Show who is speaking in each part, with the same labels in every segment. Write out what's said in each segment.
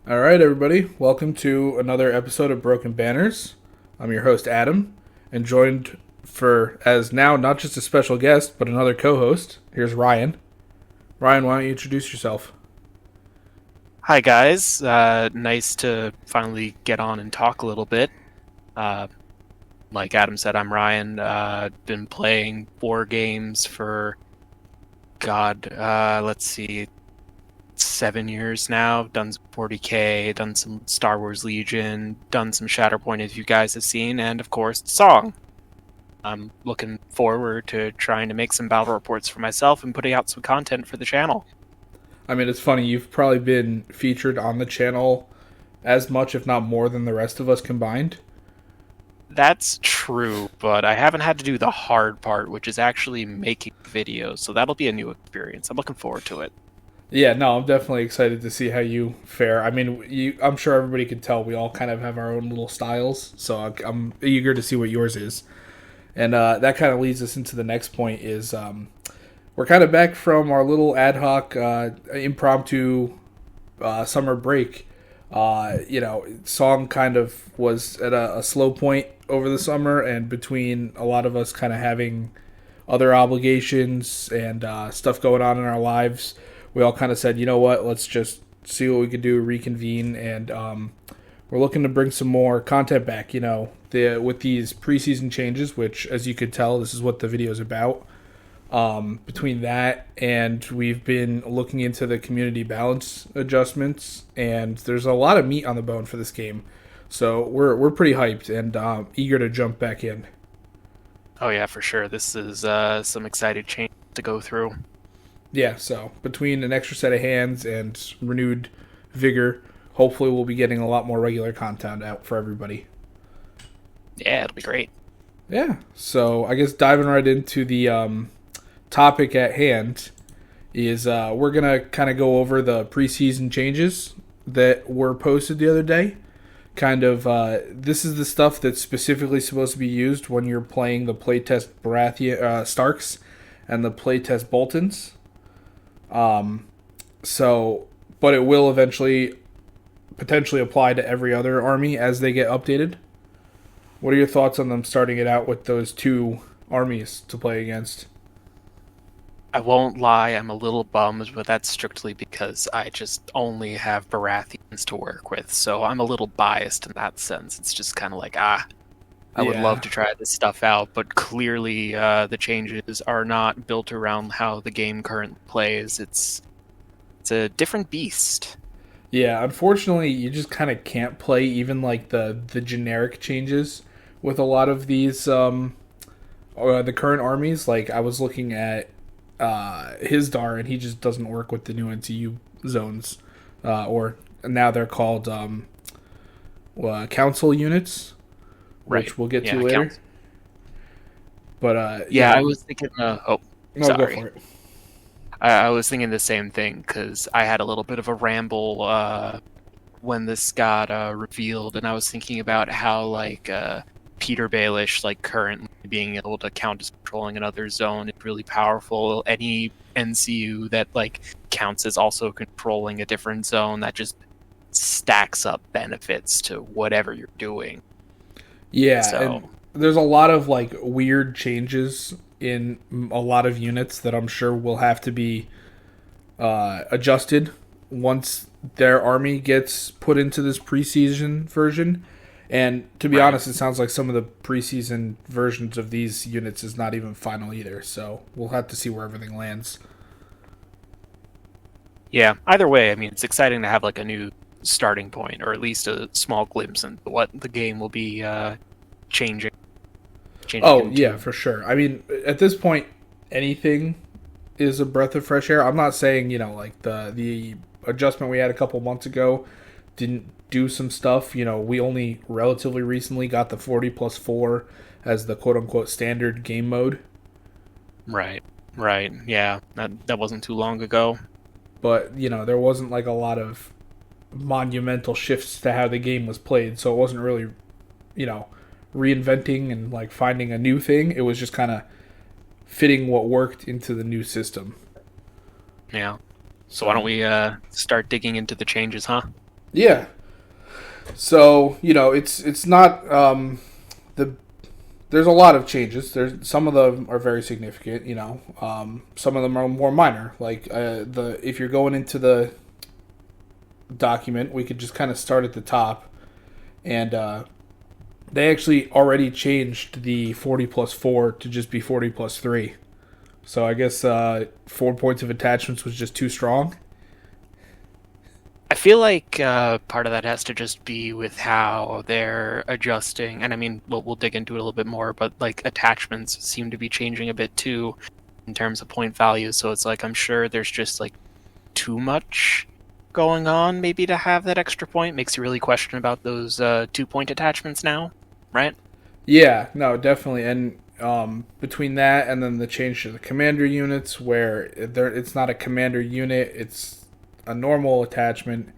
Speaker 1: All right, everybody. Welcome to another episode of Broken Banners. I'm your host, Adam, and joined for, as now, not just a special guest, but another co host. Here's Ryan. Ryan, why don't you introduce yourself?
Speaker 2: Hi guys, nice to finally get on and talk a little bit. Uh, like Adam said, I'm Ryan. Been playing war games for let's see, 7 years now. Done some 40K, done some Star Wars Legion, done some Shatterpoint as you guys have seen, and of course, Song. I'm looking forward to trying to make some battle reports for myself and putting out some content for the channel.
Speaker 1: I mean, it's funny, you've probably been featured on the channel as much, if not more, than the rest of us combined.
Speaker 2: That's true, but I haven't had to do the hard part, which is actually making videos, so that'll be a new experience. I'm looking forward to it.
Speaker 1: Yeah, no, I'm definitely excited to see how you fare. I mean, I'm sure everybody can tell we all kind of have our own little styles, so I'm eager to see what yours is. And that kind of leads us into the next point is we're kind of back from our little ad hoc impromptu summer break. Song kind of was at a slow point over the summer, and between a lot of us kind of having other obligations and stuff going on in our lives, we all kind of said, you know what, let's just see what we could do, reconvene, and we're looking to bring some more content back. With these preseason changes, which, as you could tell, this is what the video is about. Between that and we've been looking into the community balance adjustments, and there's a lot of meat on the bone for this game. So we're pretty hyped and eager to jump back in.
Speaker 2: Oh yeah, for sure. This is some exciting change to go through.
Speaker 1: Yeah, so between an extra set of hands and renewed vigor, hopefully we'll be getting a lot more regular content out for everybody.
Speaker 2: Yeah, it'll be great.
Speaker 1: Yeah, so I guess diving right into the topic at hand is we're gonna kind of go over the preseason changes that were posted the other day. Kind of, this is the stuff that's specifically supposed to be used when you're playing the playtest Baratheon Starks and the playtest Boltons. So, but it will eventually potentially apply to every other army as they get updated. What are your thoughts on them starting it out with those two armies to play against?
Speaker 2: I won't lie, I'm a little bummed, but that's strictly because I just only have Baratheons to work with, so I'm a little biased in that sense. It's just kind of like, I would love
Speaker 1: Yeah,
Speaker 2: to try this stuff out, but clearly the changes are not built around how the game currently plays. It's a different beast.
Speaker 1: yeah. Unfortunately, you just kind of can't play even like the generic changes with a lot of these the current armies. Like I was looking at Hisdar, and he just doesn't work with the new NCU zones, or now they're called council units,
Speaker 2: Right.
Speaker 1: which we'll get to
Speaker 2: Yeah,
Speaker 1: later.
Speaker 2: counts.
Speaker 1: But
Speaker 2: Yeah, I was thinking. Oh,
Speaker 1: no, go
Speaker 2: sorry.
Speaker 1: for it.
Speaker 2: I was thinking the same thing because I had a little bit of a ramble when this got revealed, and I was thinking about how Peter Baelish, like currently being able to count as controlling another zone is really powerful. Any NCU that like counts as also controlling a different zone, that just stacks up benefits to whatever you're doing.
Speaker 1: Yeah, and
Speaker 2: So
Speaker 1: there's a lot of like weird changes in a lot of units that I'm sure will have to be adjusted once their army gets put into this preseason version. And to be
Speaker 2: right.
Speaker 1: honest, it sounds like some of the preseason versions of these units is not even final either. So we'll have to see where everything lands.
Speaker 2: Yeah, either way, I mean, it's exciting to have like a new starting point, or at least a small glimpse into what the game will be changing changing
Speaker 1: Oh yeah,
Speaker 2: into.
Speaker 1: for sure. I mean, at this point, anything is a breath of fresh air. I'm not saying like the adjustment we had a couple months ago didn't do some stuff. We only relatively recently got the 40+4 as the quote unquote standard game mode.
Speaker 2: Right, right, yeah, that wasn't too long ago.
Speaker 1: But there wasn't like a lot of monumental shifts to how the game was played, so it wasn't really you know reinventing and like finding a new thing. It was just kind of fitting what worked into the new system.
Speaker 2: Yeah. So why don't
Speaker 1: So
Speaker 2: we start digging into the changes, huh?
Speaker 1: Yeah. So it's not the there's a lot of changes. There's some of them are very significant. Some of them are more minor. Like the if you're going into the document, we could just kind of start at the top, and they actually already changed the 40+4 to just be 40+3. So I guess 4 points of attachments was just too strong.
Speaker 2: I feel like part of that has to just be with how they're adjusting, and I mean, we'll dig into it a little bit more, but like attachments seem to be changing a bit too in terms of point values. So it's like I'm sure there's just like too much going on, maybe to have that extra point. Makes you really question about those 2 point attachments now, right?
Speaker 1: Yeah, no, definitely. And between that and then the change to the commander units, where it's not a commander unit, it's a normal attachment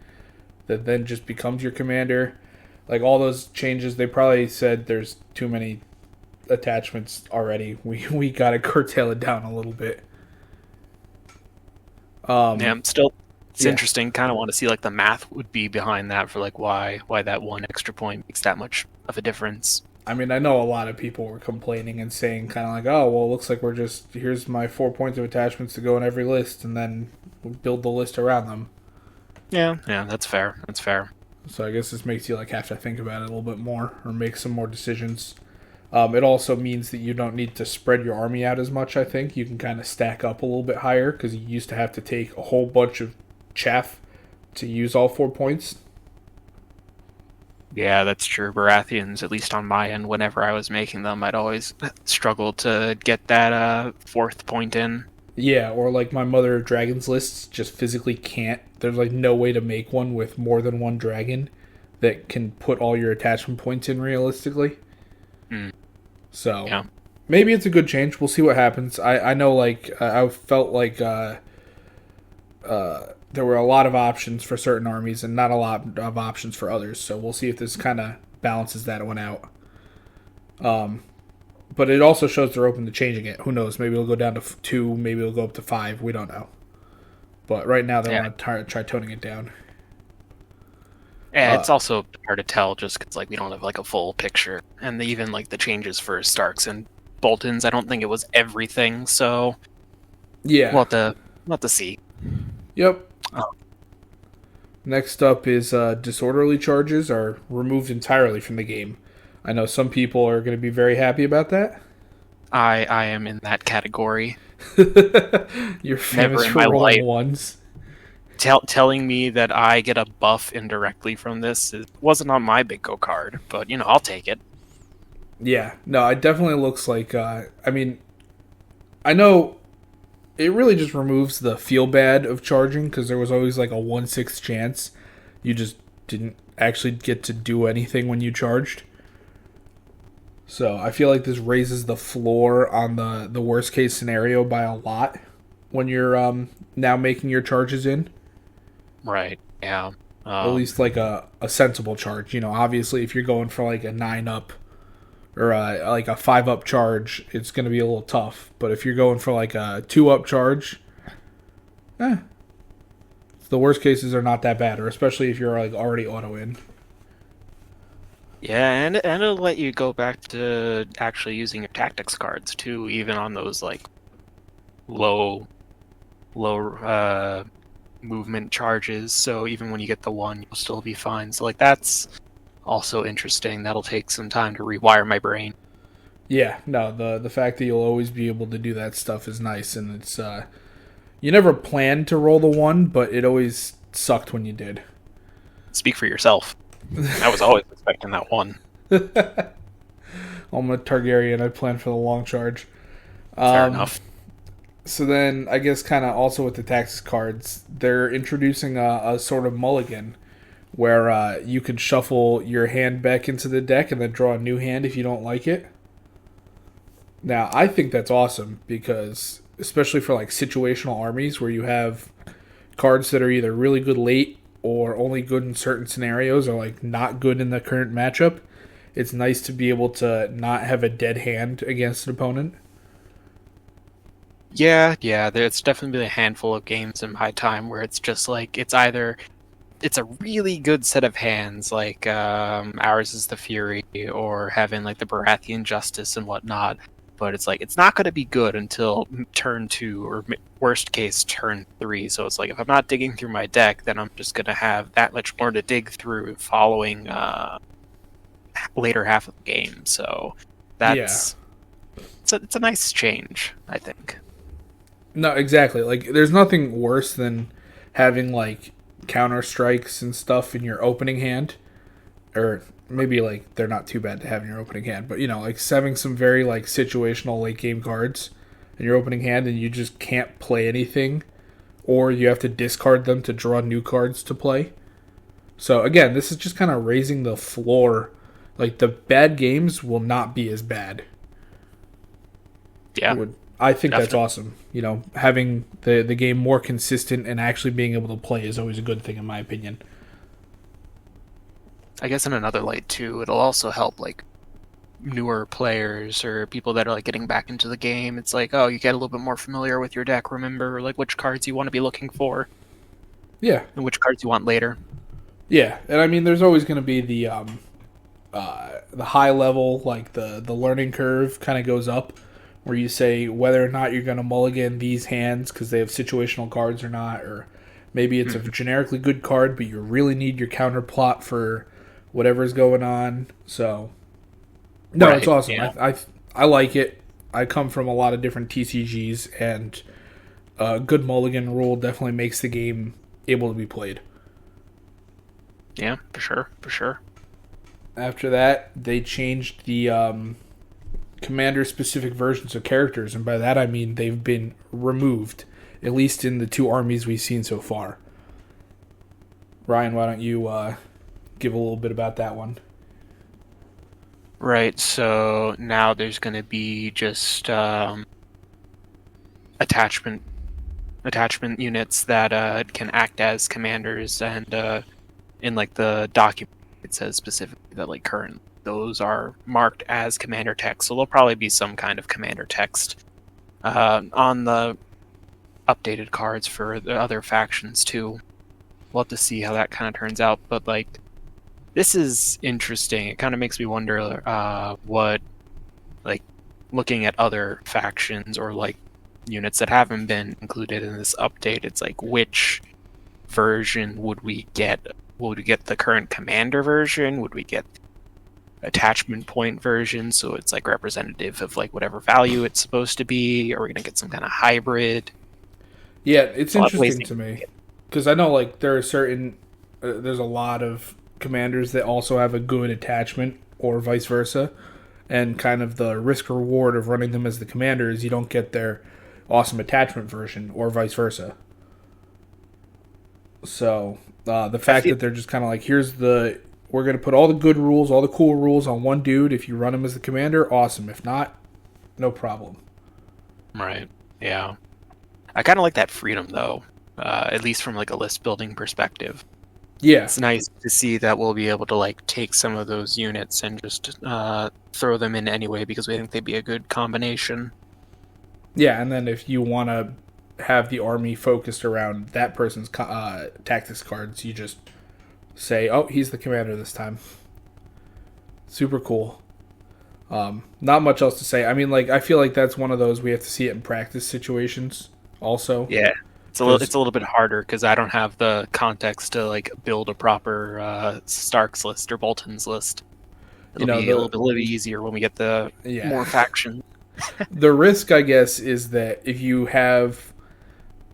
Speaker 1: that then just becomes your commander. Like all those changes, they probably said there's too many attachments already. We gotta curtail it down a little bit.
Speaker 2: Yeah, I'm still. It's
Speaker 1: Yeah,
Speaker 2: interesting. Kind of want to see like the math would be behind that for like why that one extra point makes that much of a difference.
Speaker 1: I mean, I know a lot of people were complaining and saying kind of like, "Oh, well, it looks like here's my 4 points of attachments to go in every list, and then we'll build the list around them."
Speaker 2: Yeah, that's fair. That's fair.
Speaker 1: So I guess this makes you like have to think about it a little bit more or make some more decisions. It also means that you don't need to spread your army out as much. I think you can kind of stack up a little bit higher because you used to have to take a whole bunch of chaff to use all 4 points.
Speaker 2: Yeah, that's true. Baratheons, at least on my end, whenever I was making them, I'd always struggle to get that fourth point in.
Speaker 1: Yeah, or like my Mother of Dragons lists just physically can't. There's like no way to make one with more than one dragon that can put all your attachment points in realistically.
Speaker 2: Hmm.
Speaker 1: So
Speaker 2: Yeah.
Speaker 1: maybe it's a good change. We'll see what happens. I know like I felt like there were a lot of options for certain armies and not a lot of options for others. So we'll see if this kind of balances that one out. But it also shows they're open to changing it. Who knows? Maybe it'll go down to 2. Maybe it'll go up to 5. We don't know. But right now they want to try toning it down.
Speaker 2: Yeah, it's also hard to tell just because like we don't have like a full picture, and even like the changes for Starks and Boltons, I don't think it was everything. So
Speaker 1: Yeah.
Speaker 2: we'll have to see.
Speaker 1: Yep.
Speaker 2: Oh.
Speaker 1: Next up is disorderly charges are removed entirely from the game. I know some people are going to be very happy about that.
Speaker 2: I am in that category.
Speaker 1: You're
Speaker 2: Never
Speaker 1: famous
Speaker 2: in
Speaker 1: for
Speaker 2: my
Speaker 1: rolling
Speaker 2: life.
Speaker 1: ones.
Speaker 2: Telling me that I get a buff indirectly from this wasn't on my bingo card, but I'll take it.
Speaker 1: Yeah, no, it definitely looks like. I mean, I know it really just removes the feel bad of charging because there was always like a 1/6 chance you just didn't actually get to do anything when you charged. So I feel like this raises the floor on the worst case scenario by a lot when you're now making your charges in.
Speaker 2: Right. Yeah.
Speaker 1: At least like a sensible charge. Obviously if you're going for like a 9 up or like a 5 up charge, it's going to be a little tough. But if you're going for like a 2 up charge, eh, the worst cases are not that bad, or especially if you're like already auto in.
Speaker 2: Yeah, and it'll let you go back to actually using your tactics cards too, even on those like low movement charges. So even when you get the one, you'll still be fine. So like that's also interesting. That'll take some time to rewire my brain.
Speaker 1: Yeah, no, the fact that you'll always be able to do that stuff is nice, and it's you never planned to roll the 1, but it always sucked when you did.
Speaker 2: Speak for yourself. I was always expecting that one.
Speaker 1: I'm a Targaryen. I plan for the long charge.
Speaker 2: Fair enough.
Speaker 1: So then, I guess, kind of also with the taxes cards, they're introducing a sort of mulligan where you can shuffle your hand back into the deck and then draw a new hand if you don't like it. Now, I think that's awesome because, especially for like situational armies where you have cards that are either really good late or only good in certain scenarios or like not good in the current matchup, it's nice to be able to not have a dead hand against an opponent.
Speaker 2: Yeah, there's definitely been a handful of games in my time where it's just like it's either it's a really good set of hands, like ours is the Fury, or having like the Baratheon Justice and whatnot. But it's like it's not going to be good until turn 2, or worst case turn 3. So it's like if I'm not digging through my deck, then I'm just going to have that much more to dig through following later half of the game. So
Speaker 1: Yeah.
Speaker 2: that's it's a nice change, I think.
Speaker 1: No, exactly. Like, there's nothing worse than having like counter strikes and stuff in your opening hand, or maybe like they're not too bad to have in your opening hand, but like having some very like situational late game cards in your opening hand, and you just can't play anything, or you have to discard them to draw new cards to play. So again, this is just kind of raising the floor. Like, the bad games will not be as bad.
Speaker 2: Yeah,
Speaker 1: I think that's
Speaker 2: definitely.
Speaker 1: awesome. Having the game more consistent and actually being able to play is always a good thing, in my opinion.
Speaker 2: I guess in another light too, it'll also help like newer players or people that are like getting back into the game. It's like, oh, you get a little bit more familiar with your deck. Remember like which cards you want to be looking for
Speaker 1: Yeah,
Speaker 2: and which cards you want later.
Speaker 1: yeah, and I mean, there's always going to be the high level, like the learning curve, kind of goes up, where you say whether or not you're going to mulligan these hands because they have situational cards or not, or maybe it's a
Speaker 2: Mhm.
Speaker 1: generically good card, but you really need your counter plot for whatever's going on. So no, it's
Speaker 2: Right.
Speaker 1: awesome.
Speaker 2: Yeah.
Speaker 1: I like it. I come from a lot of different TCGs, and a good mulligan rule definitely makes the game able to be played.
Speaker 2: Yeah, for sure. For sure.
Speaker 1: After that, they changed the commander specific versions of characters, and by that I mean they've been removed, at least in the two armies we've seen so far. Ryan, why don't you give a little bit about that one?
Speaker 2: Right. So now there's going to be just attachment attachment units that can act as commanders, and in like the document it says specifically that like current those are marked as commander text, so there'll probably be some kind of commander text on the updated cards for the other factions too. We'll have to see how that kind of turns out, but like this is interesting. It kind of makes me wonder what, like, looking at other factions or like units that haven't been included in this update, it's like which version would we get? Would we get the current commander version? Would we get attachment point version, so it's like representative of like whatever value it's supposed to be? Are we gonna get some kind of hybrid?
Speaker 1: Yeah, it's
Speaker 2: A lot of ways
Speaker 1: interesting
Speaker 2: to
Speaker 1: to me
Speaker 2: get.
Speaker 1: because I know like there are certain there's a lot of commanders that also have a good attachment or vice versa, and kind of the risk reward of running them as the commander is you don't get their awesome attachment version or vice versa. So the
Speaker 2: I
Speaker 1: fact
Speaker 2: feel
Speaker 1: that they're just kind of like, we're gonna put all the good rules, all the cool rules on one dude. If you run him as the commander, awesome. If not, no problem.
Speaker 2: right. Yeah, I kind of like that freedom though, at least from like a list building perspective.
Speaker 1: Yeah,
Speaker 2: It's nice to see that we'll be able to like take some of those units and just throw them in anyway because we think they'd be a good combination.
Speaker 1: yeah. And then if you want to have the army focused around that person's tactics cards, you just say, "Oh, he's the commander this time." Super cool. Not much else to say. I mean, like, I feel like that's one of those we have to see it in practice situations, also,
Speaker 2: Yeah,
Speaker 1: because
Speaker 2: it's a little bit harder because I don't have the context to like build a proper Starks list or Bolton's list.
Speaker 1: you
Speaker 2: It'll
Speaker 1: know
Speaker 2: be a
Speaker 1: the
Speaker 2: little bit easier when we get the
Speaker 1: yeah
Speaker 2: more faction.
Speaker 1: the risk, I guess, is that if you have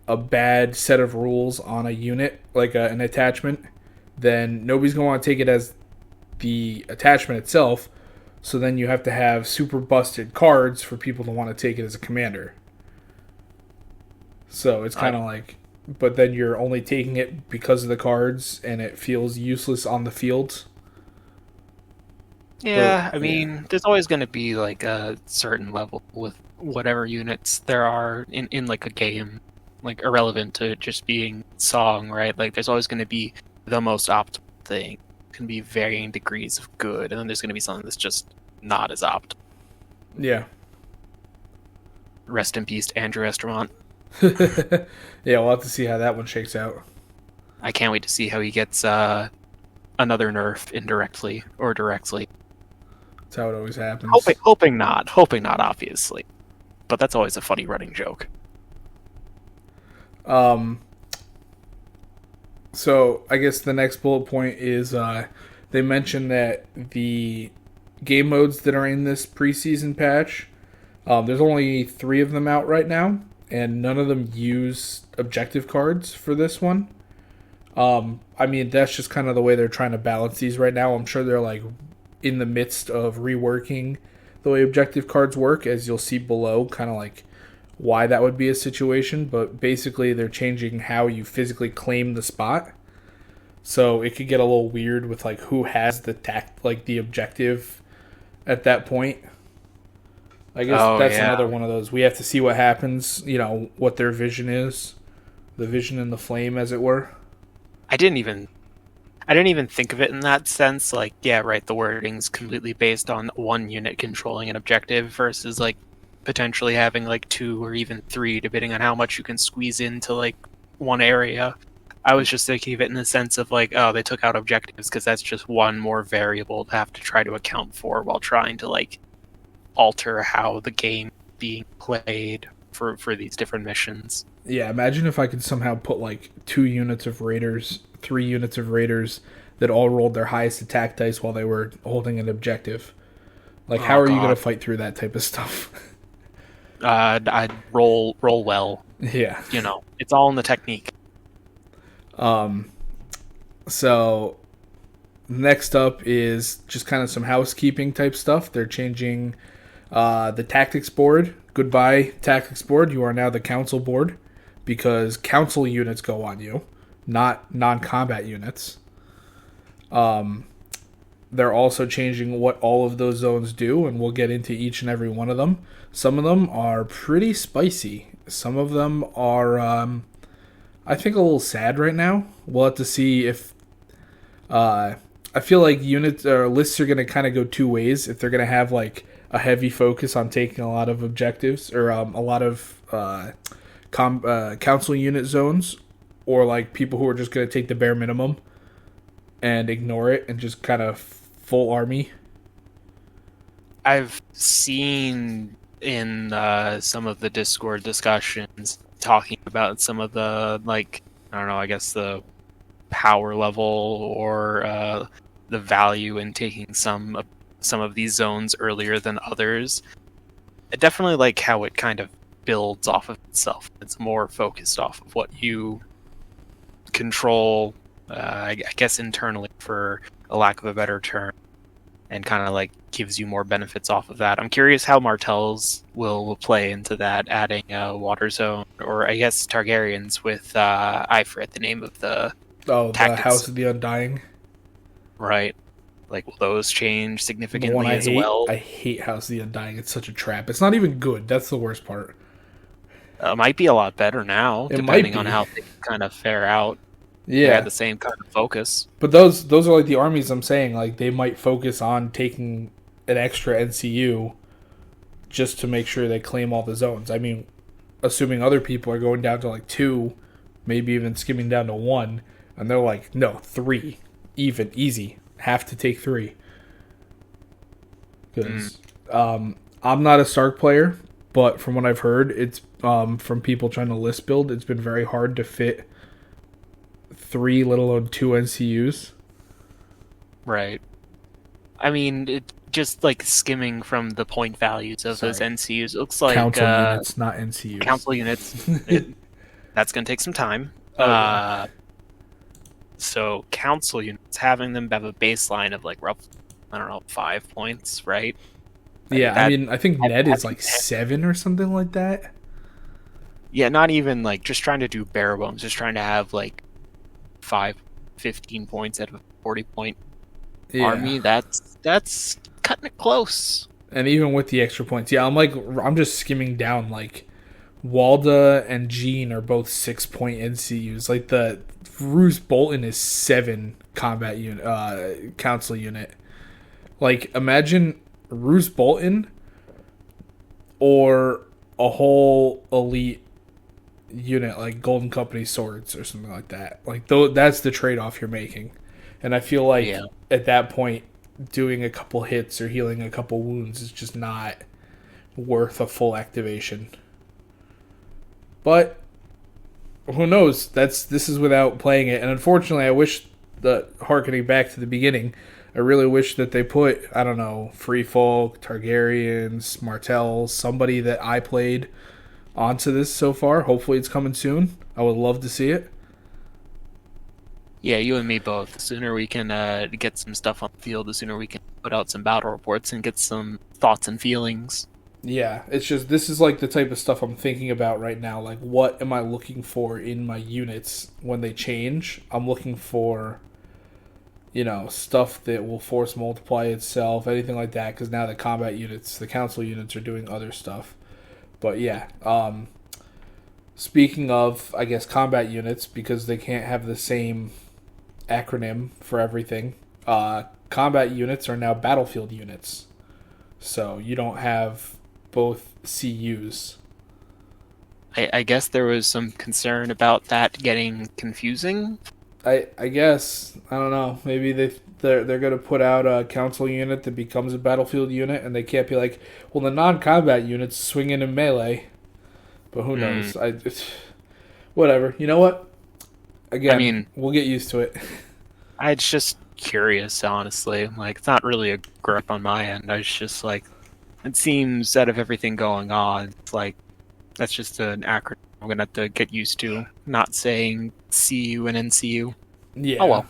Speaker 1: a bad set of rules on a unit, like an attachment, then nobody's going to want to take it as the attachment itself. So then you have to have super busted cards for people to want to take it as a commander. So it's
Speaker 2: I
Speaker 1: kind of like, but then you're only taking it because of the cards, and it feels useless on the field. Or
Speaker 2: Yeah, I
Speaker 1: yeah,
Speaker 2: mean, there's always going to be like a certain level with whatever units there are in like a game, like irrelevant to just being song, right? Like there's always going to be the most optimal thing. Can be varying degrees of good, and then there's going to be something that's just not as optimal.
Speaker 1: yeah,
Speaker 2: Rest in peace, Andrew Estremont.
Speaker 1: yeah. We'll have to see how that one shakes out.
Speaker 2: I can't wait to see how he gets another nerf indirectly or directly.
Speaker 1: That's how it always happens.
Speaker 2: Hoping not, obviously. But that's always a funny running joke.
Speaker 1: Um, so I guess the next bullet point is they mentioned that the game modes that are in this preseason patch, there's only 3 of them out right now, and none of them use objective cards for this one. I mean, that's just kind of the way they're trying to balance these right now. I'm sure they're like in the midst of reworking the way objective cards work, as you'll see below, kind of like why that would be a situation. But basically, they're changing how you physically claim the spot. So it could get a little weird with like who has the objective at that point. I guess that's another one of those. We have to see what happens, what their vision is. The vision and the flame, as it were.
Speaker 2: I didn't even think of it in that sense. Like, yeah, right, the wording's completely based on one unit controlling an objective versus like potentially having like 2 or even 3, depending on how much you can squeeze into like one area. I was just thinking of it in the sense of like, oh, they took out objectives because that's just one more variable to have to try to account for while trying to like alter how the game being played for these different missions.
Speaker 1: Yeah, imagine if I could somehow put like 2 units of raiders, 3 units of raiders that all rolled their highest attack dice while they were holding an objective. Like, how are you going to fight through that type of stuff?
Speaker 2: I'd roll well.
Speaker 1: Yeah.
Speaker 2: It's all in the technique.
Speaker 1: So next up is just kind of some housekeeping type stuff. They're changing the tactics board. Goodbye, tactics board. You are now the council board because council units go on you, not non-combat units. They're also changing what all of those zones do, and we'll get into each and every one of them. Some of them are pretty spicy. Some of them are, I think, a little sad right now. We'll have to see if... I feel like units or lists are going to kind of go 2 ways. If they're going to have like a heavy focus on taking a lot of objectives or a lot of council unit zones, or like people who are just going to take the bare minimum and ignore it and just kind of full army.
Speaker 2: I've seen in some of the Discord discussions talking about some of the, like, I don't know, I guess the power level or the value in taking some of these zones earlier than others. I definitely like how it kind of builds off of itself. It's more focused off of what you control, I guess internally, for a lack of a better term, and kind of like gives you more benefits off of that. I'm curious how Martells will play into that, adding a water zone, or I guess Targaryens with I forget the name of the tactics.
Speaker 1: The House of the Undying.
Speaker 2: Right. Like, will those change significantly as well?
Speaker 1: I hate House of the Undying. It's such a trap. It's not even good. That's the worst part.
Speaker 2: Might be a lot better now, depending on how they kind of fare out.
Speaker 1: Yeah,
Speaker 2: they had the same kind of focus.
Speaker 1: But those are like the armies I'm saying. Like, they might focus on taking an extra NCU just to make sure they claim all the zones. I mean, assuming other people are going down to like 2, maybe even skimming down to 1, and they're like, no, 3, even, easy. Have to take 3. Because I'm not a Stark player, but from what I've heard, it's from people trying to list build, it's been very hard to fit 3, let alone 2 NCUs.
Speaker 2: Right. I mean, just like skimming from the point values of those NCUs, it looks like
Speaker 1: council units, not NCUs.
Speaker 2: Council units. That's going to take some time. So council units, having them have a baseline of like roughly, I don't know, 5 points, right?
Speaker 1: Yeah, I think Ned is like 7 or something like that.
Speaker 2: Yeah, not even like just trying to do bare bones, just trying to have like 15 points out of a 40-point army. That's cutting it close.
Speaker 1: And even with the extra points, yeah, I'm just skimming down. Like, Walda and Jean are both 6-point NCUs. Like, the Roose Bolton is 7 combat unit, council unit. Like, imagine Roose Bolton or a whole elite unit like Golden Company swords or something like that. Like that's the trade off you're making, and I feel like
Speaker 2: Yeah.
Speaker 1: at that point, doing a couple hits or healing a couple wounds is just not worth a full activation. But who knows? This is without playing it, and unfortunately, I wish the harkening back to the beginning. I really wish that they put, I don't know, Free Folk, Targaryens, Martells, somebody that I played onto this so far. Hopefully it's coming soon. I would love to see it.
Speaker 2: Yeah, you and me both. The sooner we can get some stuff on the field, the sooner we can put out some battle reports and get some thoughts and feelings.
Speaker 1: Yeah, it's just, this is like the type of stuff I'm thinking about right now. Like, what am I looking for in my units when they change? I'm looking for, stuff that will force multiply itself, anything like that, because now the combat units, the council units are doing other stuff. But yeah, speaking of, I guess, combat units, because they can't have the same acronym for everything, combat units are now battlefield units. So you don't have both CUs.
Speaker 2: I guess there was some concern about that getting confusing.
Speaker 1: I guess, I don't know, maybe they're going to put out a council unit that becomes a battlefield unit, and they can't be like, well, the non-combat units swing in melee. But who knows? Whatever. You know what? Again,
Speaker 2: I mean,
Speaker 1: we'll get used to it.
Speaker 2: it's just curious, honestly. Like, it's not really a grip on my end. I was just like, it seems out of everything going on, it's like, that's just an acronym I'm gonna have to get used to. Not saying CU and NCU.
Speaker 1: Yeah.
Speaker 2: Oh well.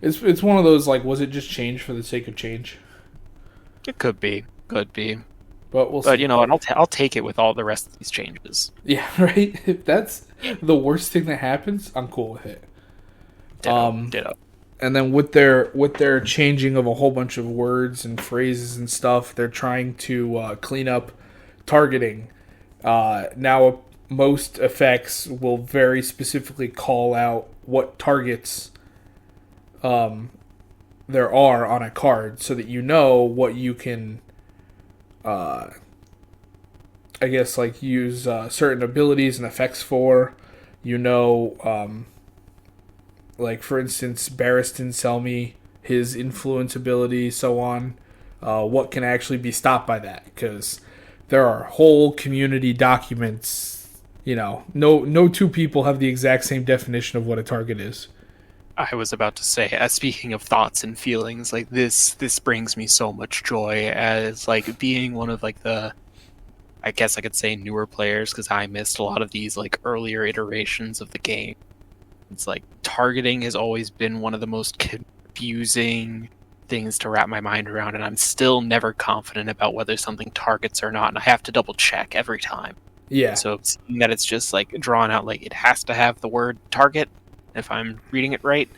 Speaker 1: It's one of those, like, was it just change for the sake of change?
Speaker 2: It could be. Could be.
Speaker 1: But we'll see.
Speaker 2: But, you know what, I'll take it with all the rest of these changes.
Speaker 1: Yeah, right? If that's the worst thing that happens, I'm cool with it.
Speaker 2: Ditto.
Speaker 1: And then with their changing of a whole bunch of words and phrases and stuff, they're trying to clean up targeting. Now most effects will very specifically call out what targets there are on a card, so that you know what you can, I guess, like, use certain abilities and effects for. Like, for instance, Barristan Selmy, his influence ability, so on. What can actually be stopped by that? Because there are whole community documents. No two people have the exact same definition of what a target is.
Speaker 2: I was about to say, speaking of thoughts and feelings, like this brings me so much joy as like being one of like the, I guess I could say, newer players, because I missed a lot of these like earlier iterations of the game. It's like targeting has always been one of the most confusing things to wrap my mind around, and I'm still never confident about whether something targets or not, and I have to double check every time.
Speaker 1: Yeah.
Speaker 2: So seeing that it's just like drawn out, like it has to have the word target, if I'm reading it right,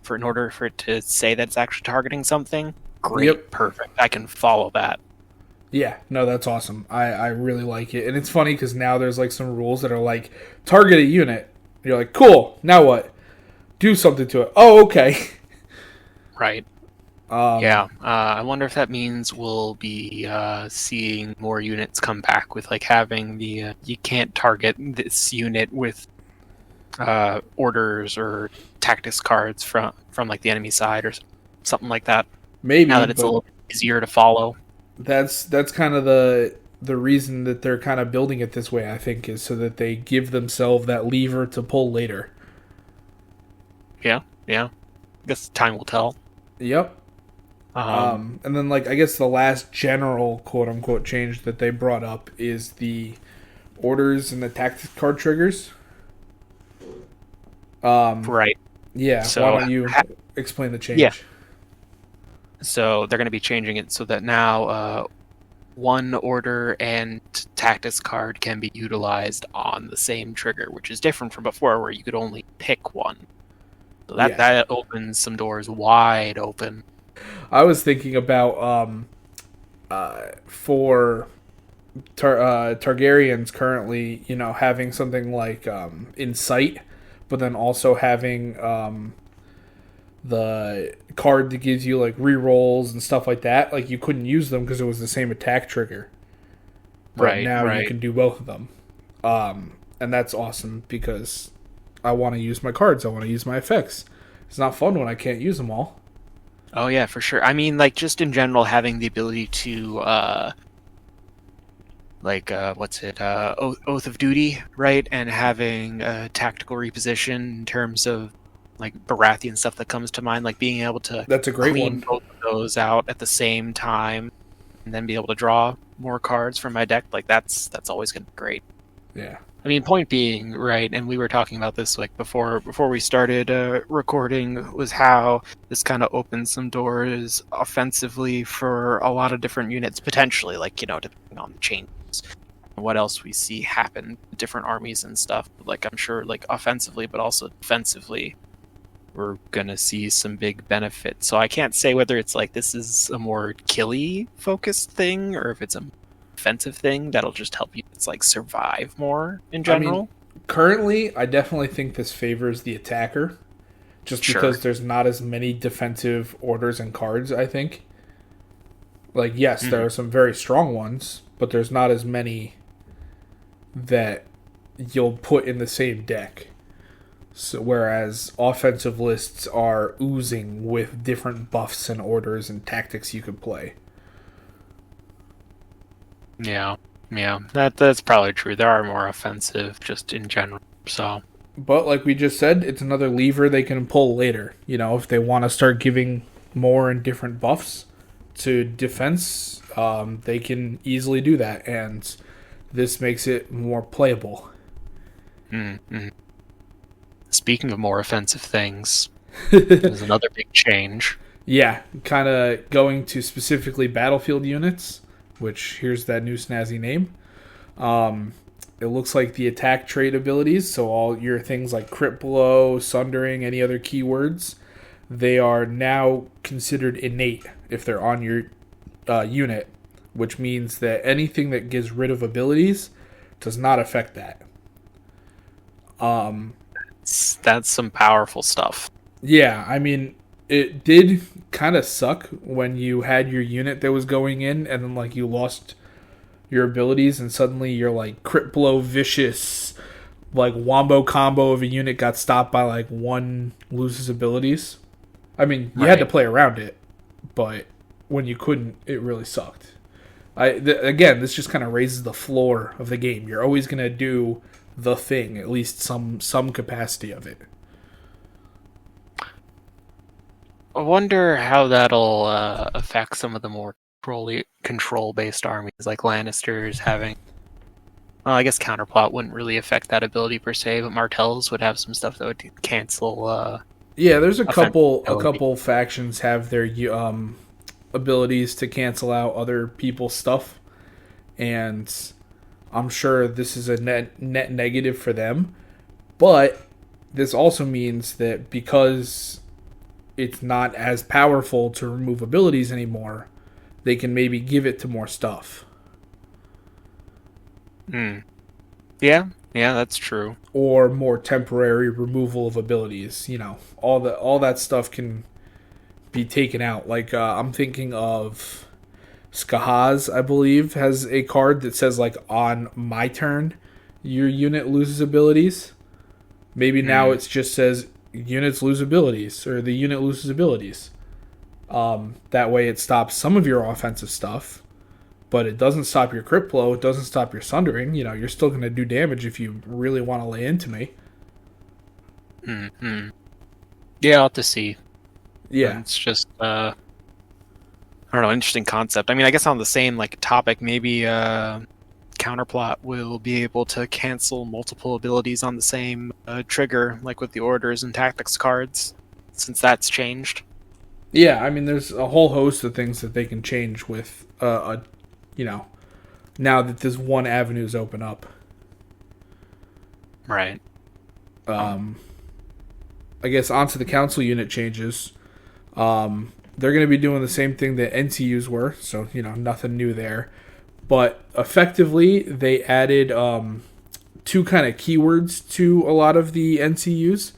Speaker 2: in order for it to say that it's actually targeting something. Great,
Speaker 1: Yep.
Speaker 2: Perfect. I can follow that.
Speaker 1: Yeah, no, that's awesome. I really like it. And it's funny because now there's like some rules that are like, target a unit. You're like, cool, now what? Do something to it. Oh, okay.
Speaker 2: Right. Yeah. I wonder if that means we'll be seeing more units come back with like having the you can't target this unit with orders or tactics cards from like the enemy side or something like that.
Speaker 1: Maybe,
Speaker 2: now that it's a little easier to follow.
Speaker 1: That's kind of the reason that they're kind of building it this way, I think, is so that they give themselves that lever to pull later.
Speaker 2: Yeah. I guess time will tell.
Speaker 1: Yep. And then, like, I guess the last general quote-unquote change that they brought up is the orders and the tactics card triggers.
Speaker 2: Right.
Speaker 1: Yeah,
Speaker 2: So,
Speaker 1: why don't you explain the change?
Speaker 2: Yeah. So they're going to be changing it so that now one order and tactics card can be utilized on the same trigger, which is different from before where you could only pick one. So that opens some doors wide open.
Speaker 1: I was thinking about for Targaryens currently, having something like Insight, but then also having the card that gives you like rerolls and stuff like that. Like, you couldn't use them because it was the same attack trigger. But now you can do both of them. and that's awesome because I want to use my cards. I want to use my effects. It's not fun when I can't use them all.
Speaker 2: Oh yeah, for sure. I mean, like just in general, having the ability to what's it, Oath of Duty, right, and having tactical reposition in terms of like Baratheon stuff that comes to mind, like being able to
Speaker 1: That's a great
Speaker 2: clean
Speaker 1: one.
Speaker 2: both of those out at the same time, and then be able to draw more cards from my deck. Like that's always gonna be great.
Speaker 1: Yeah.
Speaker 2: I mean, point being, right, and we were talking about this like before we started recording, was how this kind of opens some doors offensively for a lot of different units potentially, like depending on the changes, and what else we see happen, different armies and stuff. Like I'm sure, like offensively, but also defensively, we're gonna see some big benefits. So I can't say whether it's like this is a more killy focused thing or if it's a offensive thing that'll just help you like survive more in general.
Speaker 1: I mean, currently, I definitely think this favors the attacker, just
Speaker 2: Sure.
Speaker 1: because there's not as many defensive orders and cards. I think. Like, yes, there are some very strong ones, but there's not as many that you'll put in the same deck. So, whereas offensive lists are oozing with different buffs and orders and tactics you could play.
Speaker 2: Yeah, that's probably true. There are more offensive just in general. So,
Speaker 1: But like we just said, it's another lever they can pull later. If they want to start giving more and different buffs to defense, they can easily do that, and this makes it more playable.
Speaker 2: mm-hmm. Speaking of more offensive things, there's another big change.
Speaker 1: Yeah, kind of going to specifically battlefield units, which here's that new snazzy name. It looks like the attack trait abilities, so all your things like crit blow, sundering, any other keywords, they are now considered innate if they're on your unit, which means that anything that gets rid of abilities does not affect that.
Speaker 2: That's some powerful stuff.
Speaker 1: Yeah, I mean, it did kind of suck when you had your unit that was going in and then like you lost your abilities and suddenly your like crit blow vicious like wombo combo of a unit got stopped by like one loses abilities. I mean, you had to play around it, but when you couldn't, it really sucked. Again, this just kind of raises the floor of the game. You're always going to do the thing, at least some capacity of it.
Speaker 2: I wonder how that'll affect some of the more control-based armies, like Lannisters having. Well, I guess counterplot wouldn't really affect that ability per se, but Martells would have some stuff that would cancel.
Speaker 1: Yeah, there's a couple factions have their abilities to cancel out other people's stuff, and I'm sure this is a net negative for them. But this also means that because it's not as powerful to remove abilities anymore, they can maybe give it to more stuff.
Speaker 2: Yeah, that's true.
Speaker 1: Or more temporary removal of abilities. All that stuff can be taken out. Like I'm thinking of Skahaz, I believe, has a card that says like on my turn, your unit loses abilities. Maybe now it just says units lose abilities or the unit loses abilities. That way it stops some of your offensive stuff, but it doesn't stop your crit blow. It doesn't stop your sundering. You're still going to do damage if you really want to lay into me.
Speaker 2: Yeah, I'll have to see.
Speaker 1: Yeah.
Speaker 2: It's just, I don't know, interesting concept. I mean, I guess on the same like topic, maybe Counterplot will be able to cancel multiple abilities on the same trigger, like with the orders and tactics cards, since that's changed.
Speaker 1: Yeah, I mean, there's a whole host of things that they can change with, now that this one avenue's open up.
Speaker 2: Right.
Speaker 1: I guess onto the council unit changes. They're going to be doing the same thing that NCUs were, so, nothing new there. But effectively, they added two kind of keywords to a lot of the NCUs.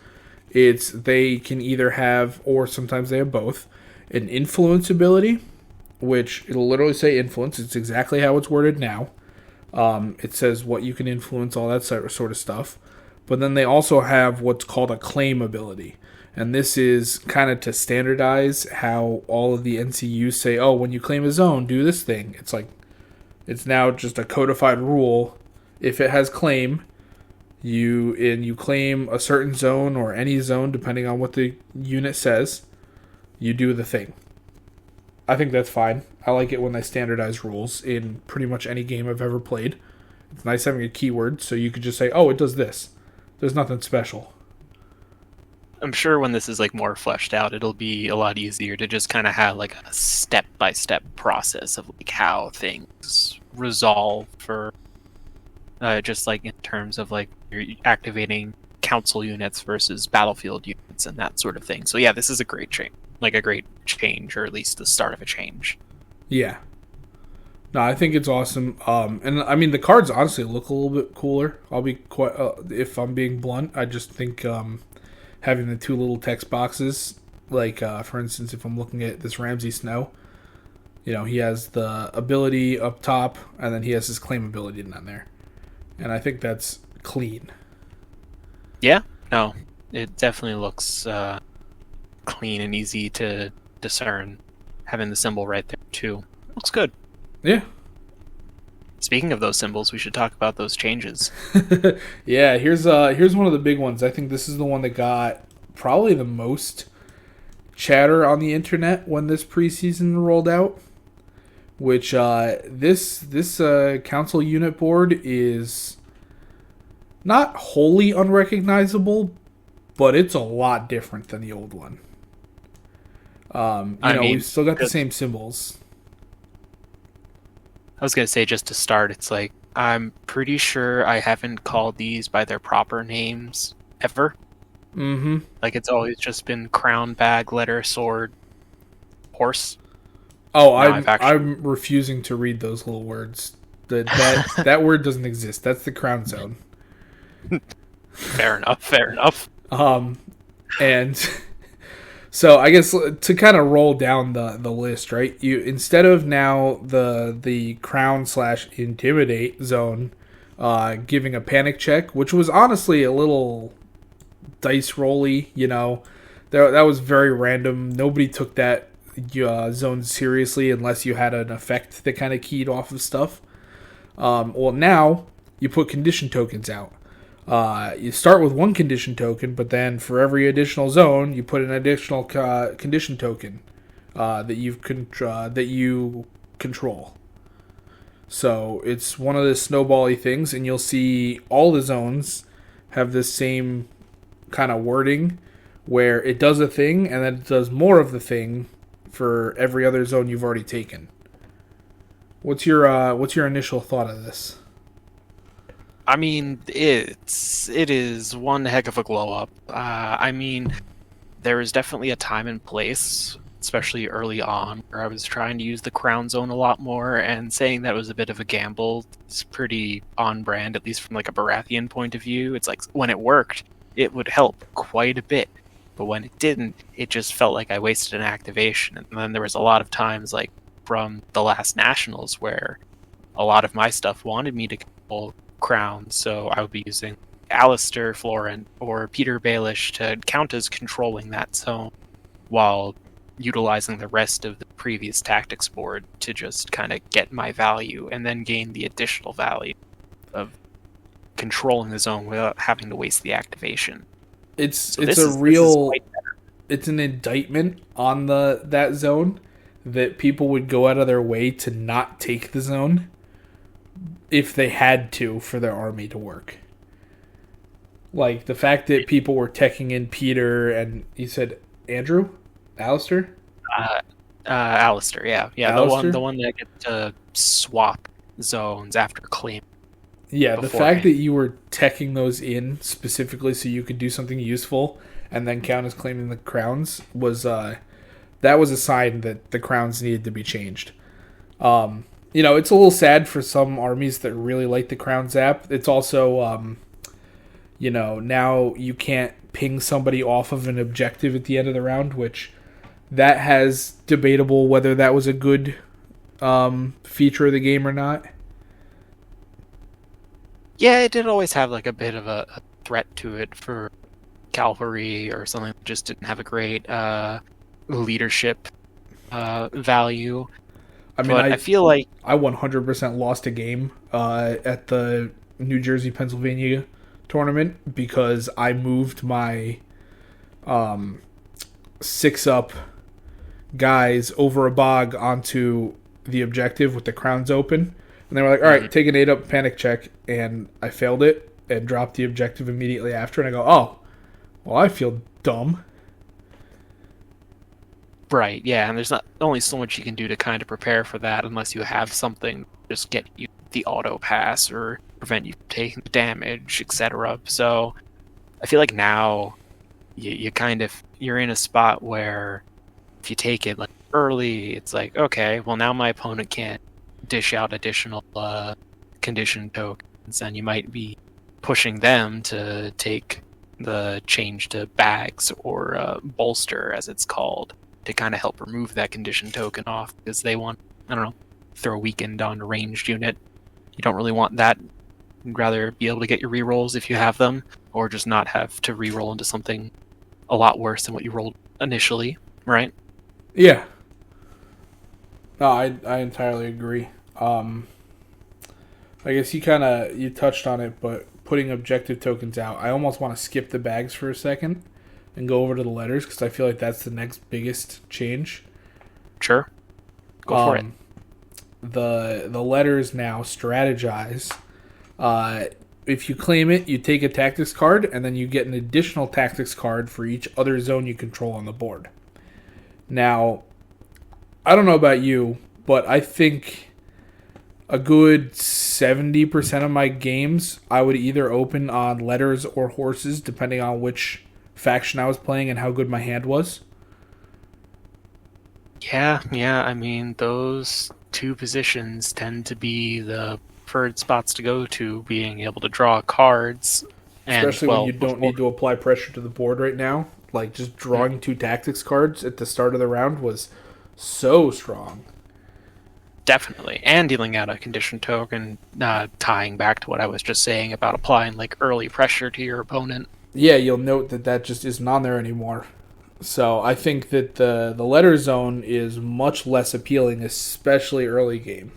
Speaker 1: They can either have, or sometimes they have both, an influence ability, which it'll literally say influence. It's exactly how it's worded now. It says what you can influence, all that sort of stuff. But then they also have what's called a claim ability. And this is kind of to standardize how all of the NCUs say, oh, when you claim a zone, do this thing. It's like, it's now just a codified rule. If it has claim, you claim a certain zone or any zone, depending on what the unit says, you do the thing. I think that's fine. I like it when they standardize rules in pretty much any game I've ever played. It's nice having a keyword, so you could just say, oh, it does this. There's nothing special.
Speaker 2: I'm sure when this is like more fleshed out, it'll be a lot easier to just kind of have like a step-by-step process of like how things resolve for just like in terms of like you're activating council units versus battlefield units and that sort of thing. So yeah, this is a great change, like a great change, or at least the start of a change.
Speaker 1: Yeah. No, I think it's awesome. And I mean, the cards honestly look a little bit cooler. I'll be quite, if I'm being blunt, I just think having the two little text boxes, like for instance, if I'm looking at this Ramsey Snow, he has the ability up top, and then he has his claim ability down there, and I think that's clean.
Speaker 2: Yeah, no, it definitely looks clean and easy to discern. Having the symbol right there too looks good.
Speaker 1: Yeah.
Speaker 2: Speaking of those symbols, we should talk about those changes.
Speaker 1: Yeah, here's one of the big ones. I think this is the one that got probably the most chatter on the internet when this preseason rolled out. Which this council unit board is not wholly unrecognizable, but it's a lot different than the old one. We've still got the same symbols.
Speaker 2: I was going to say, just to start, it's like, I'm pretty sure I haven't called these by their proper names ever.
Speaker 1: Mm-hmm.
Speaker 2: Like, it's always just been crown, bag, letter, sword, horse.
Speaker 1: Oh, I'm refusing to read those little words. That word doesn't exist. That's the crown zone.
Speaker 2: Fair enough.
Speaker 1: And so I guess to kind of roll down the list, right? You, instead of now the crown / intimidate zone giving a panic check, which was honestly a little dice rolly, that was very random. Nobody took that zone seriously unless you had an effect that kind of keyed off of stuff. Well, now you put condition tokens out. You start with one condition token, but then for every additional zone, you put an additional condition token that you control. So it's one of the snowbally things, and you'll see all the zones have this same kind of wording where it does a thing, and then it does more of the thing for every other zone you've already taken. What's your initial thought of this?
Speaker 2: I mean, it is one heck of a glow up. I mean, there is definitely a time and place, especially early on, where I was trying to use the crown zone a lot more, and saying that was a bit of a gamble is pretty on brand, at least from like a Baratheon point of view. It's like when it worked, it would help quite a bit. But when it didn't, it just felt like I wasted an activation. And then there was a lot of times, like from the last Nationals, where a lot of my stuff wanted me to control crown, so I would be using Alistair Florent or Peter Baelish to count as controlling that zone, while utilizing the rest of the previous tactics board to just kind of get my value and then gain the additional value of controlling the zone without having to waste the activation.
Speaker 1: It's an indictment on that zone that people would go out of their way to not take the zone if they had to for their army to work. Like the fact that people were teching in Peter and you said Andrew? Alistair?
Speaker 2: Alistair, yeah.
Speaker 1: Alistair?
Speaker 2: The one that gets to swap zones after claim.
Speaker 1: Yeah, the fact that you were teching those in specifically so you could do something useful and then count as claiming the crowns was that was a sign that the crowns needed to be changed. It's a little sad for some armies that really like the crown zap. It's also now you can't ping somebody off of an objective at the end of the round, which that has debatable whether that was a good feature of the game or not.
Speaker 2: Yeah, it did always have like a bit of a threat to it for cavalry or something that just didn't have a great leadership value.
Speaker 1: I mean,
Speaker 2: But I feel like,
Speaker 1: I 100% lost a game at the New Jersey Pennsylvania tournament because I moved my 6-up guys over a bog onto the objective with the crowns open. And they were like, all right, take an 8-up panic check. And I failed it and dropped the objective immediately after. And I go, oh, well, I feel dumb.
Speaker 2: right, yeah, and there's not only so much you can do to kind of prepare for that unless you have something just get you the auto pass or prevent you from taking damage, etc. So I feel like now you kind of you're in a spot where if you take it like early, it's like, okay, well now my opponent can't dish out additional condition tokens, and you might be pushing them to take the change to bags or bolster, as it's called, to kind of help remove that condition token off because they want, I don't know, throw a weakened on a ranged unit. You don't really want that. You'd rather be able to get your rerolls if you have them, or just not have to reroll into something a lot worse than what you rolled initially, right?
Speaker 1: Yeah. No, I entirely agree. I guess you touched on it, but putting objective tokens out, I almost want to skip the bags for a second and go over to the letters because I feel like that's the next biggest change.
Speaker 2: Sure. Go for it.
Speaker 1: The letters now strategize. If you claim it, you take a tactics card, and then you get an additional tactics card for each other zone you control on the board. Now, I don't know about you, but I think a good 70% of my games I would either open on letters or horses, depending on which faction I was playing and how good my hand was.
Speaker 2: Yeah, I mean, those two positions tend to be the preferred spots to go to, being able to draw cards. And,
Speaker 1: Especially when you don't need to apply pressure to the board right now. Like, just drawing two tactics cards at the start of the round was so strong.
Speaker 2: Definitely. And dealing out a condition token, tying back to what I was just saying about applying, like, early pressure to your opponent.
Speaker 1: Yeah, you'll note that just isn't on there anymore. So I think that the letter zone is much less appealing, especially early game.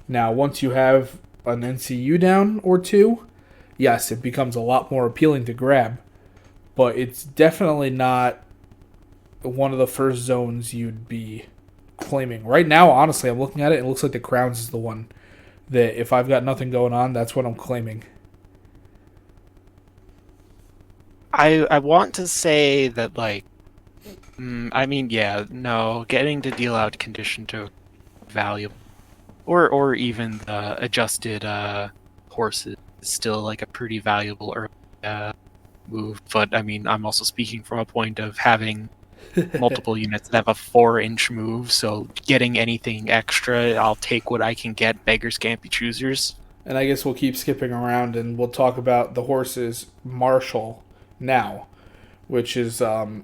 Speaker 1: Now, once you have an NCU down or two, yes, it becomes a lot more appealing to grab. But it's definitely not one of the first zones you'd be claiming. Right now, honestly, I'm looking at it, and it looks like the Crowns is the one that if I've got nothing going on, that's what I'm claiming.
Speaker 2: I want to say that, like, I mean, yeah, no, getting to deal out condition to valuable, or even adjusted horses is still like a pretty valuable early move. But I mean, I'm also speaking from a point of having multiple units that have a 4-inch move, so getting anything extra, I'll take what I can get. Beggars can't be choosers.
Speaker 1: And I guess we'll keep skipping around and we'll talk about the horses Marshal now, which is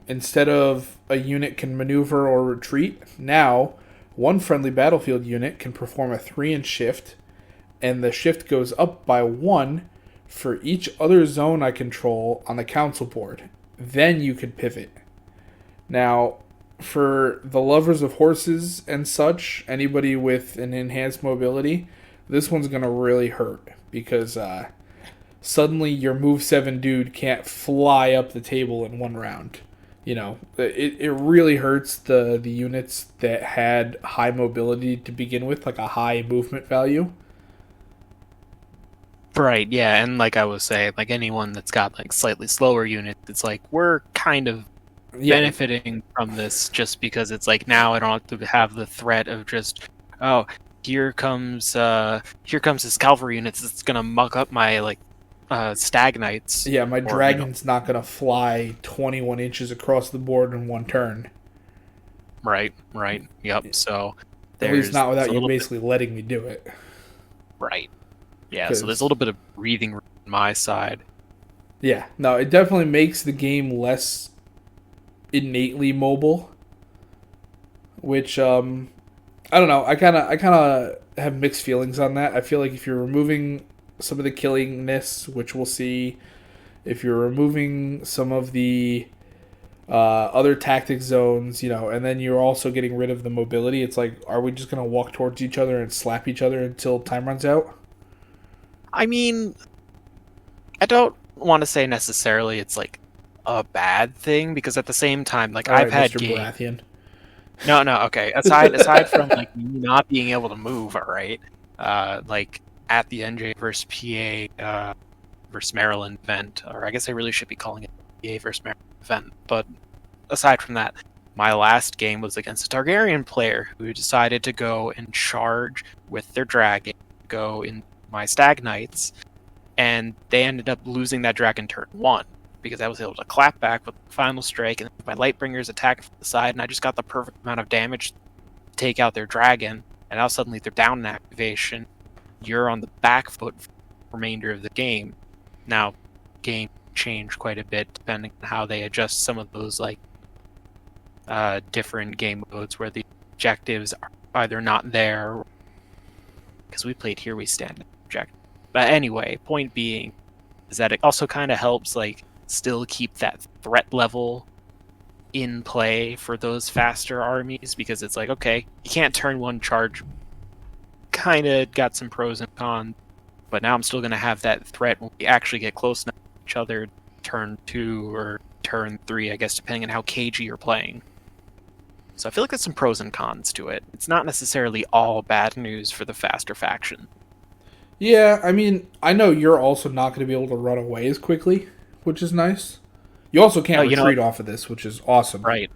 Speaker 1: instead of a unit can maneuver or retreat, now one friendly battlefield unit can perform a 3-inch shift, and the shift goes up by 1 for each other zone I control on the council board. Then you can pivot. Now, for the lovers of horses and such, anybody with an enhanced mobility, this one's going to really hurt because suddenly your move 7 dude can't fly up the table in one round. You know, it really hurts the units that had high mobility to begin with, like a high movement value.
Speaker 2: Right, yeah, and like I was saying, like anyone that's got like slightly slower units, it's like we're kind of benefiting from this just because it's like now I don't have to have the threat of just, oh, here comes this cavalry unit that's gonna muck up my like stag knights.
Speaker 1: Yeah, my dragon's not gonna fly 21 inches across the board in one turn.
Speaker 2: Right, yep. So
Speaker 1: at least not without you basically letting me do it.
Speaker 2: Right. Yeah, so there's a little bit of breathing room on my side.
Speaker 1: Yeah, no, it definitely makes the game less innately mobile, which I don't know. I kind of have mixed feelings on that. I feel like if you're removing some of the killingness, which we'll see. If you're removing some of the other tactic zones, and then you're also getting rid of the mobility, it's like, are we just gonna walk towards each other and slap each other until time runs out?
Speaker 2: I mean, I don't want to say necessarily it's like a bad thing because at the same time, like
Speaker 1: All
Speaker 2: I've
Speaker 1: right,
Speaker 2: had
Speaker 1: Mr.
Speaker 2: games.
Speaker 1: Baratheon.
Speaker 2: No, okay. Aside from like me not being able to move, all right. Like at the NJ versus PA versus Maryland event, or I guess I really should be calling it PA versus Maryland event. But aside from that, my last game was against a Targaryen player who decided to go and charge with their dragon, go in my Stag Knights, and they ended up losing that dragon turn 1 because I was able to clap back with the final strike, and my Lightbringers attacked from the side, and I just got the perfect amount of damage to take out their dragon, and now suddenly they're down in activation. You're on the back foot for the remainder of the game. Now, game changed quite a bit depending on how they adjust some of those like different game modes where the objectives are either not there, because we played Here We Stand objective. But anyway, point being is that it also kind of helps like still keep that threat level in play for those faster armies, because it's like, okay, you can't turn 1 charge. Kind of got some pros and cons, but now I'm still going to have that threat when we actually get close enough to each other, turn 2 or turn 3, I guess, depending on how cagey you're playing. So I feel like there's some pros and cons to it. It's not necessarily all bad news for the faster faction.
Speaker 1: Yeah, I mean, I know you're also not going to be able to run away as quickly, which is nice. You also can't retreat off of this, which is awesome.
Speaker 2: Right.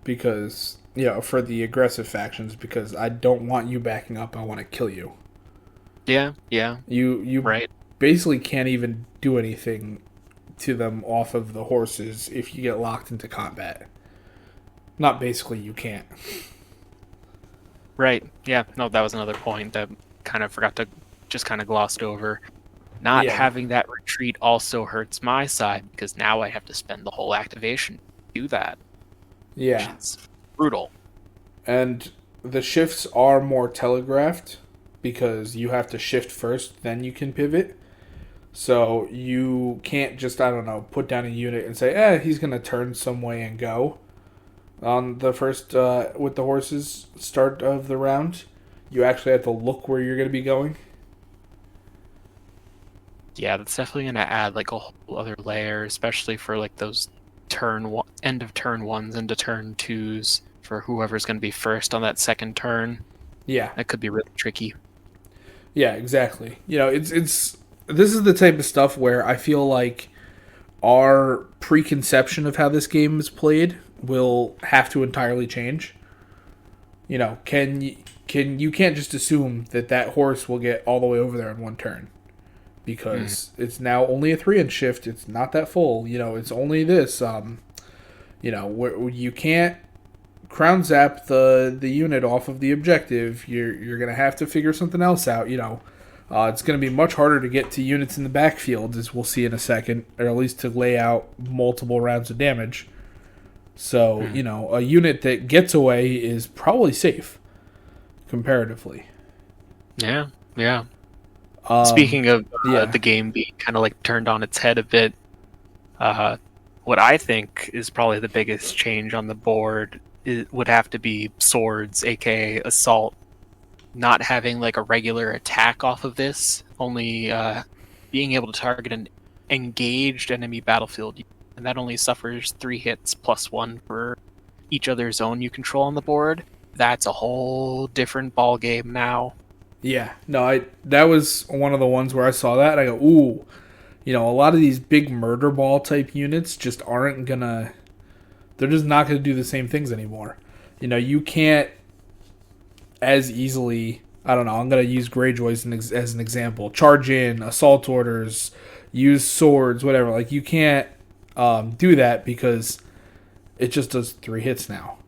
Speaker 1: Because, for the aggressive factions, because I don't want you backing up, I want to kill you.
Speaker 2: Yeah.
Speaker 1: You
Speaker 2: right.
Speaker 1: basically can't even do anything to them off of the horses if you get locked into combat. Not basically, you can't.
Speaker 2: Right. Yeah. No, that was another point that kind of forgot to just kind of glossed over. Not having that retreat also hurts my side because now I have to spend the whole activation to do that.
Speaker 1: Yeah.
Speaker 2: Which is brutal.
Speaker 1: And the shifts are more telegraphed because you have to shift first, then you can pivot. So you can't just, put down a unit and say, he's going to turn some way and go. On the first, with the horses, start of the round, you actually have to look where you're going to be going.
Speaker 2: Yeah, that's definitely going to add like a whole other layer, especially for like those end of turn 1s into turn 2s for whoever's going to be first on that second turn.
Speaker 1: Yeah.
Speaker 2: That could be really tricky.
Speaker 1: Yeah, exactly. It's this is the type of stuff where I feel like our preconception of how this game is played will have to entirely change. You can't just assume that horse will get all the way over there in one turn. Because it's now only a 3-inch shift. It's not that full. It's only this. Where you can't crown zap the unit off of the objective. You're gonna have to figure something else out. It's gonna be much harder to get to units in the backfield, as we'll see in a second, or at least to lay out multiple rounds of damage. So a unit that gets away is probably safe, comparatively.
Speaker 2: Yeah. Speaking of the game being kind of like turned on its head a bit, what I think is probably the biggest change on the board would have to be swords, aka assault, not having like a regular attack off of this, only being able to target an engaged enemy battlefield, and that only suffers 3 hits plus 1 for each other zone you control on the board. That's a whole different ball game now.
Speaker 1: Yeah, no, that was one of the ones where I saw that, and I go, ooh, a lot of these big murder ball type units just aren't gonna, they're just not gonna do the same things anymore. You can't as easily, I'm gonna use Greyjoys as an example, charge in, assault orders, use swords, whatever, like you can't do that because it just does 3 hits now.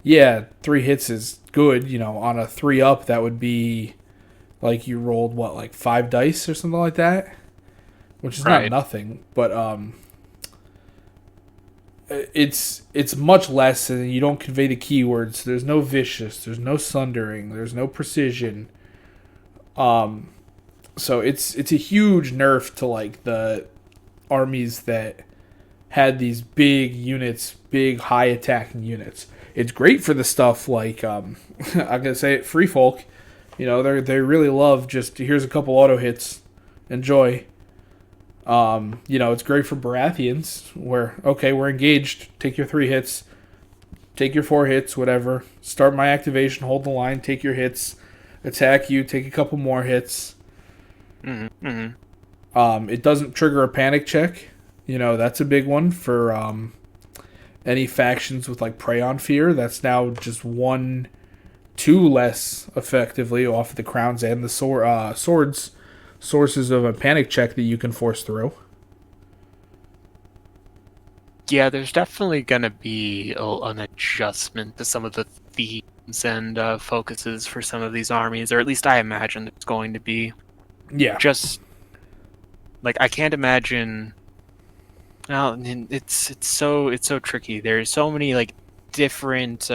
Speaker 1: Yeah, 3 hits is good, on a 3-up that would be like you rolled, 5 dice or something like that? Which is not nothing, but it's much less, and you don't convey the keywords. There's no vicious, there's no sundering, there's no precision. So it's a huge nerf to like the armies that had these big units, big high attacking units. It's great for the stuff like I'm gonna say it, free folk. You know, they really love just here's a couple auto hits, enjoy. You know, it's great for Baratheons where okay, we're engaged. Take your 3 hits, take your 4 hits, whatever. Start my activation, hold the line, take your hits, attack you, take a couple more hits.
Speaker 2: Mm-hmm. Mm-hmm.
Speaker 1: It doesn't trigger a panic check. You know, that's a big one for any factions with like Prey on Fear. That's now just 1, 2 less effectively off the crowns and the swords sources of a panic check that you can force through.
Speaker 2: Yeah, there's definitely going to be an adjustment to some of the themes and focuses for some of these armies, or at least I imagine there's going to be.
Speaker 1: Yeah.
Speaker 2: Just like I can't imagine. Well, it's so tricky. There's so many like different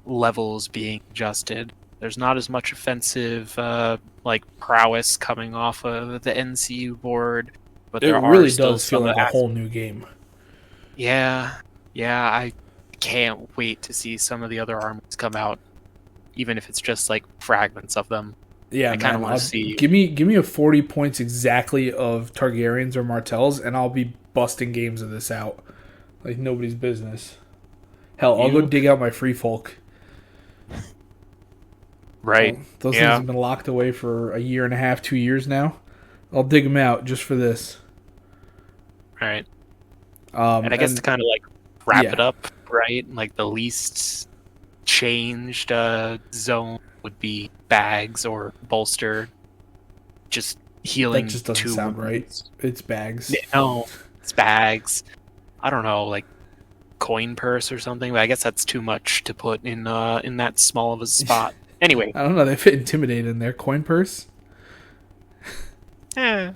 Speaker 2: levels being adjusted. There's not as much offensive like prowess coming off of the NCU board. But
Speaker 1: it
Speaker 2: there
Speaker 1: really
Speaker 2: are still
Speaker 1: does feel
Speaker 2: some
Speaker 1: like a whole new game.
Speaker 2: Yeah, I can't wait to see some of the other armies come out, even if it's just like fragments of them.
Speaker 1: Yeah,
Speaker 2: I kind of want to see.
Speaker 1: Give me a 40 points exactly of Targaryens or Martells, and I'll be busting games of this out like nobody's business. Hell, I'll go dig out my free folk.
Speaker 2: Right.
Speaker 1: Those things have been locked away for a year and a half, 2 years now. I'll dig them out just for this.
Speaker 2: Right. And I guess to kind of like wrap it up, right? Like the least changed zone would be bags or bolster. Just healing.
Speaker 1: That just doesn't sound right. It's bags.
Speaker 2: No, it's bags. I don't know, like coin purse or something, but I guess that's too much to put in that small of a spot. Anyway.
Speaker 1: I don't know, they fit Intimidate in there. Coin purse?
Speaker 2: Yeah,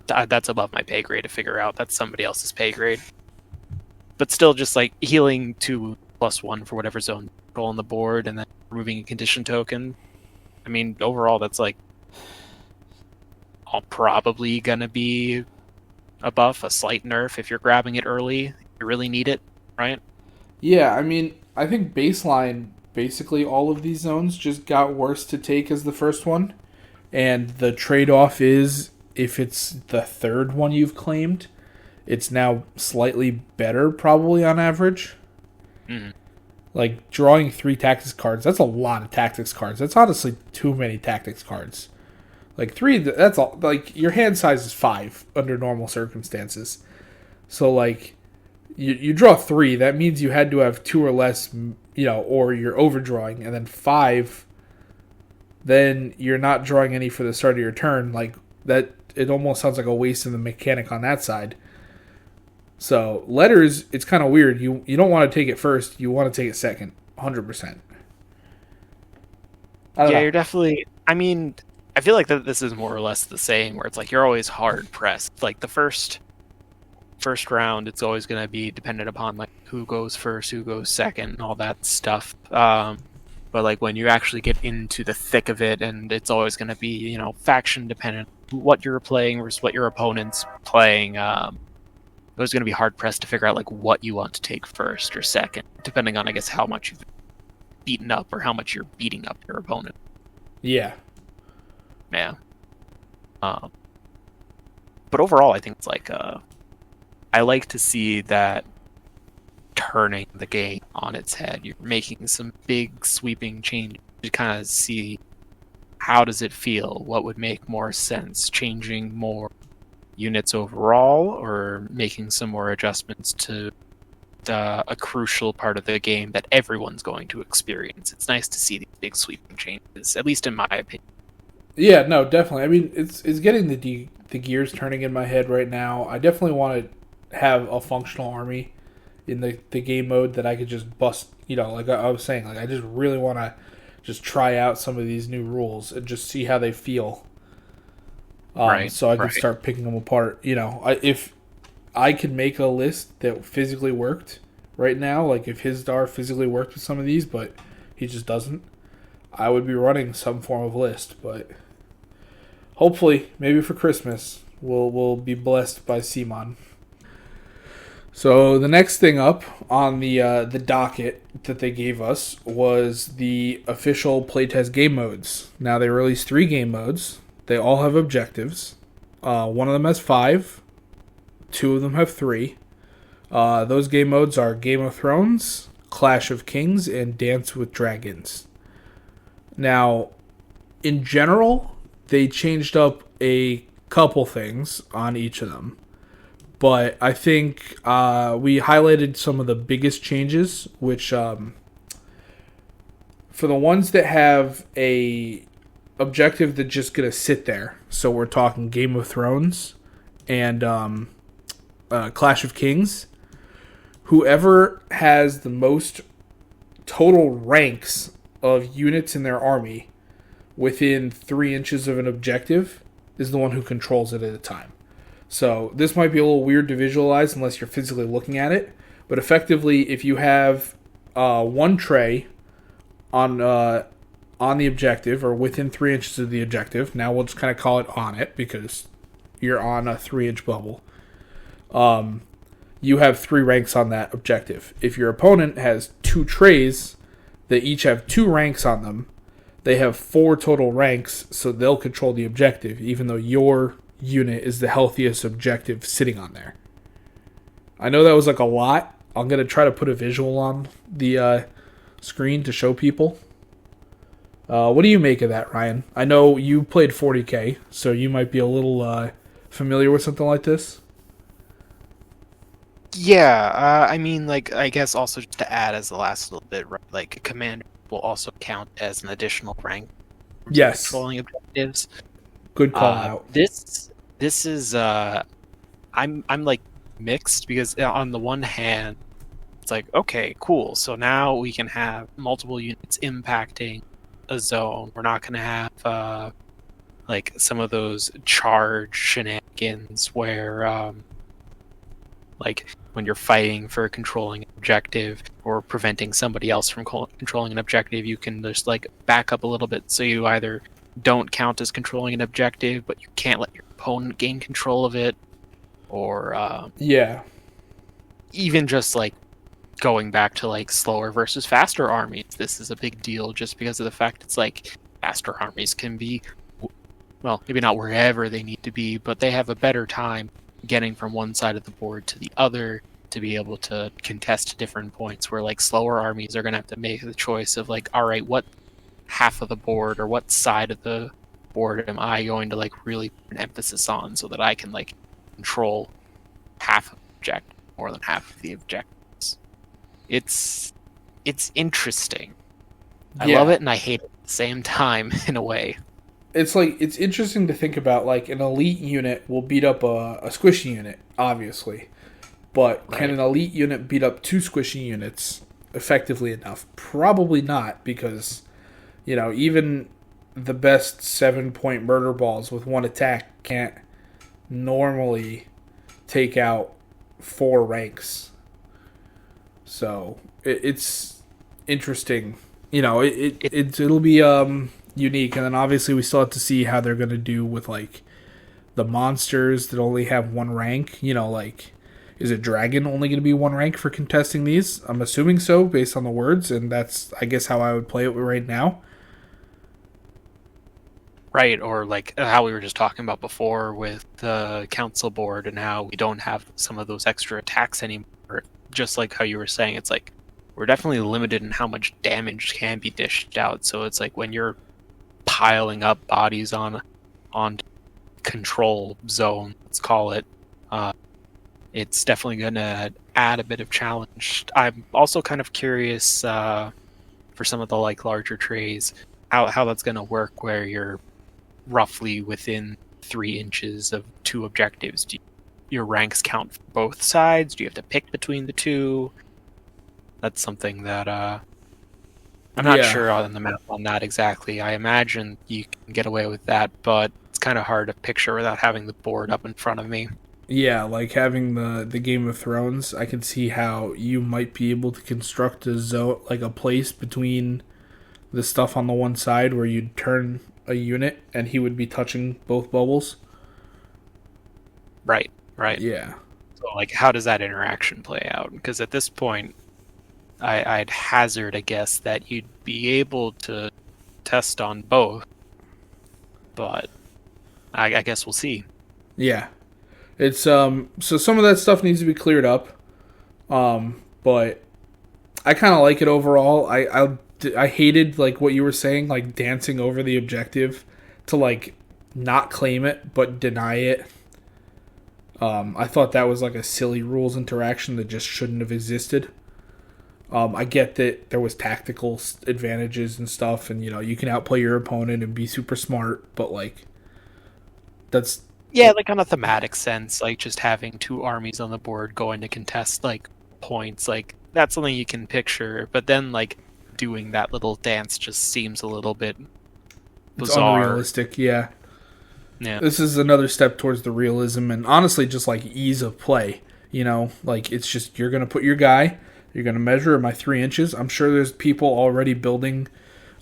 Speaker 2: that's above my pay grade to figure out. That's somebody else's pay grade. But still, just like healing 2+1 for whatever zone go on the board, and then removing a condition token. I mean, overall, that's like all probably gonna be a buff, a slight nerf if you're grabbing it early. You really need it, right?
Speaker 1: Yeah, I mean, I think baseline, basically all of these zones just got worse to take as the first one. And the trade-off is, if it's the third one you've claimed, it's now slightly better, probably, on average.
Speaker 2: Mm-hmm.
Speaker 1: Like, drawing 3 tactics cards, that's a lot of tactics cards. That's honestly too many tactics cards. Like, 3, that's all. Like, your hand size is 5 under normal circumstances. So, like, you draw 3, that means you had to have 2 or less, you know, or you're overdrawing, and then 5... then you're not drawing any for the start of your turn. Like that, it almost sounds like a waste of the mechanic on that side. So letters, it's kind of weird. You don't want to take it first. You want to take it second, 100%.
Speaker 2: Yeah, you're definitely. I mean, I feel like that this is more or less the same. Where it's like you're always hard pressed. Like the first round, it's always going to be dependent upon like who goes first, who goes second, and all that stuff. But like when you actually get into the thick of it, and it's always going to be, you know, faction dependent, what you're playing versus what your opponent's playing. It was going to be hard pressed to figure out like what you want to take first or second, depending on I guess how much you've beaten up or how much you're beating up your opponent.
Speaker 1: Yeah.
Speaker 2: Yeah. But overall, I think it's like I like to see that turning the game on its head. You're making some big sweeping changes to kind of see how does it feel, what would make more sense, changing more units overall or making some more adjustments to a crucial part of the game that everyone's going to experience. It's nice to see these big sweeping changes, at least in my opinion.
Speaker 1: Yeah, no, definitely. I mean, it's getting the gears turning in my head right now. I definitely want to have a functional army in the game mode that I could just bust, you know, like I was saying, like I just really want to just try out some of these new rules and just see how they feel. So I can start picking them apart. You know, if I could make a list that physically worked right now, like if his star physically worked with some of these, but he just doesn't, I would be running some form of list, but hopefully, maybe for Christmas, we'll be blessed by Simon. So the next thing up on the docket that they gave us was the official playtest game modes. Now they released 3 game modes. They all have objectives. One of them has 5. 2 of them have 3. Those game modes are Game of Thrones, Clash of Kings, and Dance with Dragons. Now, in general, they changed up a couple things on each of them. But I think we highlighted some of the biggest changes, which for the ones that have a objective that's just going to sit there. So we're talking Game of Thrones and Clash of Kings. Whoever has the most total ranks of units in their army within 3 inches of an objective is the one who controls it at a time. So this might be a little weird to visualize unless you're physically looking at it. But effectively, if you have one tray on the objective or within 3 inches of the objective, now we'll just kind of call it on it because you're on a 3-inch bubble. You have 3 ranks on that objective. If your opponent has 2 trays that each have 2 ranks on them, they have 4 total ranks, so they'll control the objective, even though your unit is the healthiest objective sitting on there. I know that was like a lot. I'm going to try to put a visual on the screen to show people. What do you make of that, Ryan? I know you played 40K, so you might be a little familiar with something like this.
Speaker 2: Yeah, I mean, like, I guess also just to add as the last little bit, right, like, a commander will also count as an additional rank for
Speaker 1: Yes.
Speaker 2: controlling objectives.
Speaker 1: Good call out.
Speaker 2: This is I'm like mixed because on the one hand, it's like, okay, cool. So now we can have multiple units impacting a zone. We're not going to have like some of those charge shenanigans where like when you're fighting for controlling an objective or preventing somebody else from controlling an objective, you can just like back up a little bit so you either don't count as controlling an objective, but you can't let your opponent gain control of it, or even just like going back to like slower versus faster armies. This is a big deal just because of the fact it's like faster armies can be, well, maybe not wherever they need to be, but they have a better time getting from one side of the board to the other to be able to contest different points, where like slower armies are going to have to make the choice of like, all right, what half of the board or what side of the board am I going to like really put an emphasis on so that I can like control half of the objective more than half of the objectives. It's interesting. I love it and I hate it at the same time in a way.
Speaker 1: It's like, it's interesting to think about, like, an elite unit will beat up a squishy unit, obviously. But can an elite unit beat up 2 squishy units effectively enough? Probably not, because, you know, even the best 7-point murder balls with 1 attack can't normally take out 4 ranks. So, it's interesting. You know, it'll be unique, and then obviously we still have to see how they're going to do with like the monsters that only have 1 rank. You know, like, is a dragon only going to be 1 rank for contesting these? I'm assuming so based on the words, and that's, I guess, how I would play it right now.
Speaker 2: Right, or like how we were just talking about before with the council board and how we don't have some of those extra attacks anymore. Just like how you were saying, it's like we're definitely limited in how much damage can be dished out. So it's like when you're piling up bodies on control zone, let's call it, it's definitely going to add a bit of challenge. I'm also kind of curious for some of the like larger trays how that's going to work, where you're roughly within 3 inches of 2 objectives. Do your ranks count for both sides? Do you have to pick between the 2? That's something that I'm not sure on the map on that exactly. I imagine you can get away with that, but it's kind of hard to picture without having the board up in front of me.
Speaker 1: Yeah, like having the Game of Thrones, I can see how you might be able to construct a zone, like a place between the stuff on the one side where you'd turn a unit and he would be touching both bubbles.
Speaker 2: Right, right.
Speaker 1: Yeah.
Speaker 2: So, like, how does that interaction play out? Because at this point, I'd hazard a guess that you'd be able to test on both, but I guess we'll see.
Speaker 1: Yeah. It's so some of that stuff needs to be cleared up. But I kind of like it overall. I hated like what you were saying, like dancing over the objective to like not claim it but deny it. I thought that was like a silly rules interaction that just shouldn't have existed. I get that there was tactical advantages and stuff, and you can outplay your opponent and be super smart, but like that's
Speaker 2: Yeah, like on a thematic sense, like just having two armies on the board going to contest like points, like that's something you can picture. But then like doing that little dance just seems a little bit
Speaker 1: it's
Speaker 2: bizarre.
Speaker 1: unrealistic. Yeah.
Speaker 2: Yeah.
Speaker 1: This is another step towards the realism and honestly just like ease of play. Like it's just you're gonna put your guy, you're gonna measure my 3 inches. I'm sure there's people already building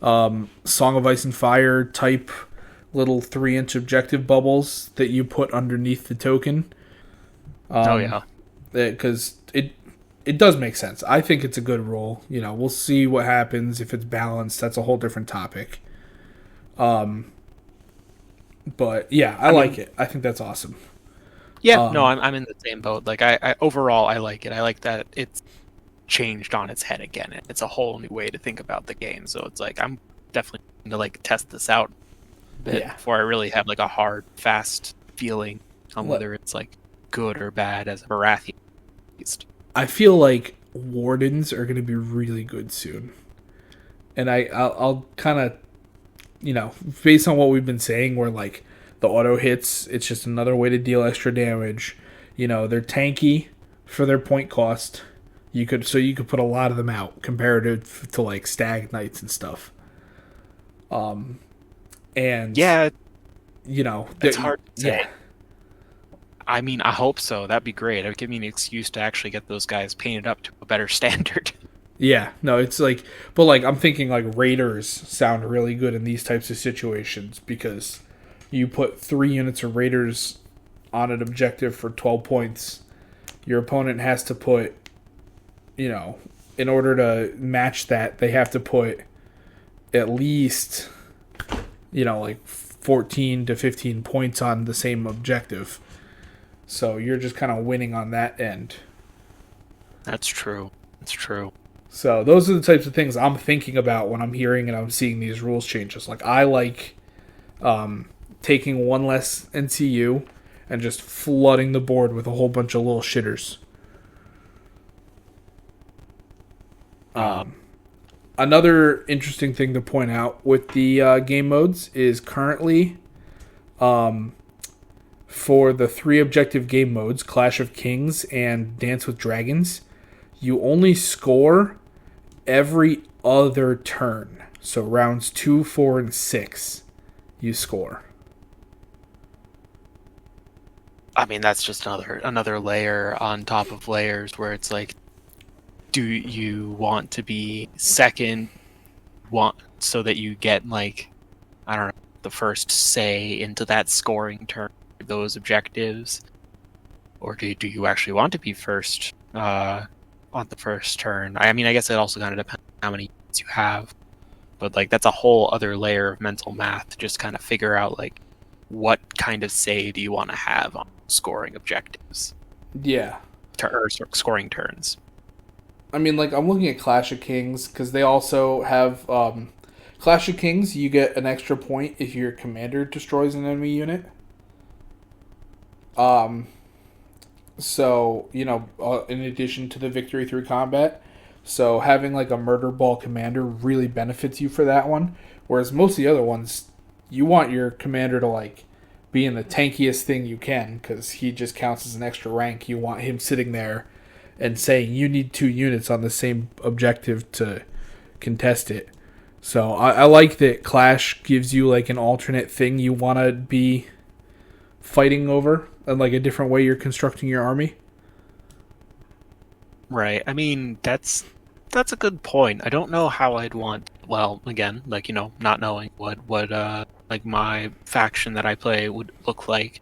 Speaker 1: Song of Ice and Fire type little 3-inch objective bubbles that you put underneath the token.
Speaker 2: Oh yeah.
Speaker 1: Because it does make sense. I think it's a good rule. We'll see what happens if it's balanced. That's a whole different topic. But yeah, I like it. I think that's awesome.
Speaker 2: Yeah, no, I'm in the same boat. Like I overall I like it. I like that it's changed on its head again. It's a whole new way to think about the game. So it's like I'm definitely going to like test this out a bit before I really have like a hard, fast feeling on whether it's like good or bad as a Baratheon.
Speaker 1: I feel like wardens are going to be really good soon, and I'll kind of based on what we've been saying, where like the auto hits, it's just another way to deal extra damage. They're tanky for their point cost. You could put a lot of them out comparative to like stag knights and stuff. And
Speaker 2: yeah,
Speaker 1: it's
Speaker 2: hard to say. Yeah. I mean, I hope so. That'd be great. It would give me an excuse to actually get those guys painted up to a better standard.
Speaker 1: Yeah, no, it's like, but like I'm thinking like raiders sound really good in these types of situations because you put 3 units of raiders on an objective for 12 points. Your opponent has to put, in order to match that, they have to put at least, like 14 to 15 points on the same objective. So you're just kind of winning on that end.
Speaker 2: That's true. That's true.
Speaker 1: So those are the types of things I'm thinking about when I'm hearing and I'm seeing these rules changes. Like I like taking one less NCU and just flooding the board with a whole bunch of little shitters. Another interesting thing to point out with the game modes is currently for the 3 objective game modes, Clash of Kings and Dance with Dragons, you only score every other turn. So rounds 2, 4, and 6, you score.
Speaker 2: I mean, that's just another layer on top of layers where it's like, do you want to be second, so that you get like, I don't know, the first say into that scoring turn, those objectives, or do you actually want to be first on the first turn? I mean, I guess it also kind of depends on how many units you have, but like that's a whole other layer of mental math to just kind of figure out like what kind of say do you want to have on scoring objectives.
Speaker 1: Yeah.
Speaker 2: Or scoring turns.
Speaker 1: I mean, like I'm looking at Clash of Kings because they also have Clash of Kings. You get an extra point if your commander destroys an enemy unit. So, in addition to the victory through combat, so having like a murder ball commander really benefits you for that one. Whereas most of the other ones, you want your commander to like be in the tankiest thing you can because he just counts as an extra rank. You want him sitting there and saying you need 2 units on the same objective to contest it. So I like that Clash gives you like an alternate thing you want to be fighting over and like a different way you're constructing your army.
Speaker 2: Right. I mean, that's a good point. I don't know how I'd want to well, again, like, not knowing what like my faction that I play would look like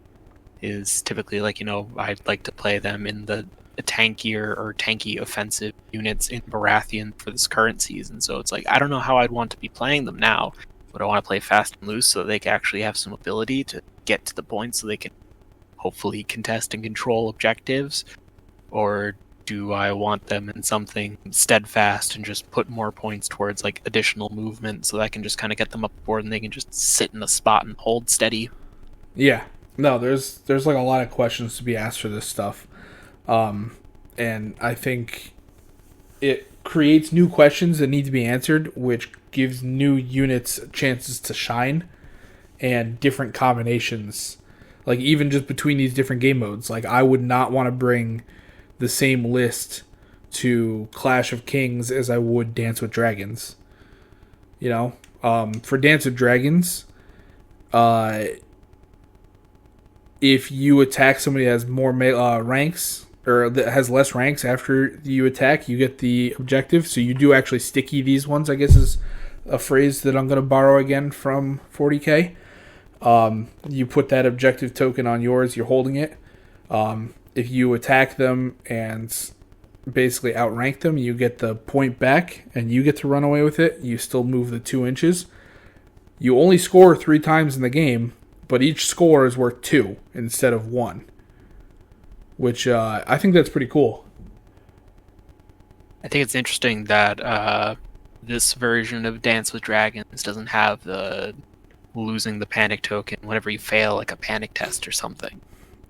Speaker 2: is typically like, I'd like to play them in the tankier or tanky offensive units in Baratheon for this current season. So it's like, I don't know how I'd want to be playing them now. Would I want to play fast and loose so they can actually have some ability to get to the point so they can hopefully contest and control objectives? Or do I want them in something steadfast and just put more points towards like additional movement so that I can just kind of get them up board and they can just sit in a spot and hold steady?
Speaker 1: Yeah. No, there's like a lot of questions to be asked for this stuff. And I think it creates new questions that need to be answered, which gives new units chances to shine and different combinations. Like, even just between these different game modes. Like, I would not want to bring the same list to Clash of Kings as I would Dance with Dragons. You know? For Dance with Dragons, if you attack somebody that has more ranks, or that has less ranks after you attack, you get the objective. So you do actually sticky these ones, I guess is a phrase that I'm going to borrow again from 40k. You put that objective token on yours, you're holding it. If you attack them and basically outrank them, you get the point back and you get to run away with it. You still move the 2 inches. You only score 3 times in the game, but each score is worth 2 instead of 1. Which I think that's pretty cool.
Speaker 2: I think it's interesting that this version of Dance with Dragons doesn't have the losing the panic token whenever you fail like a panic test or something.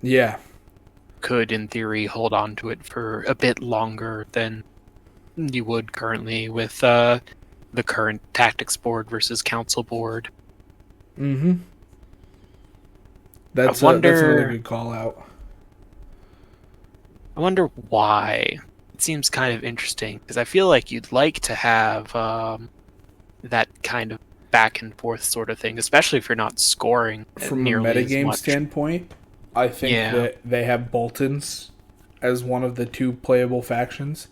Speaker 1: Yeah.
Speaker 2: Could, in theory, hold on to it for a bit longer than you would currently with the current tactics board versus council board.
Speaker 1: Mm-hmm. That's a really good call out.
Speaker 2: I wonder why. It seems kind of interesting, because I feel like you'd like to have that kind of back and forth sort of thing, especially if you're not scoring
Speaker 1: from a metagame standpoint. I think that they have Boltons as one of the 2 playable factions,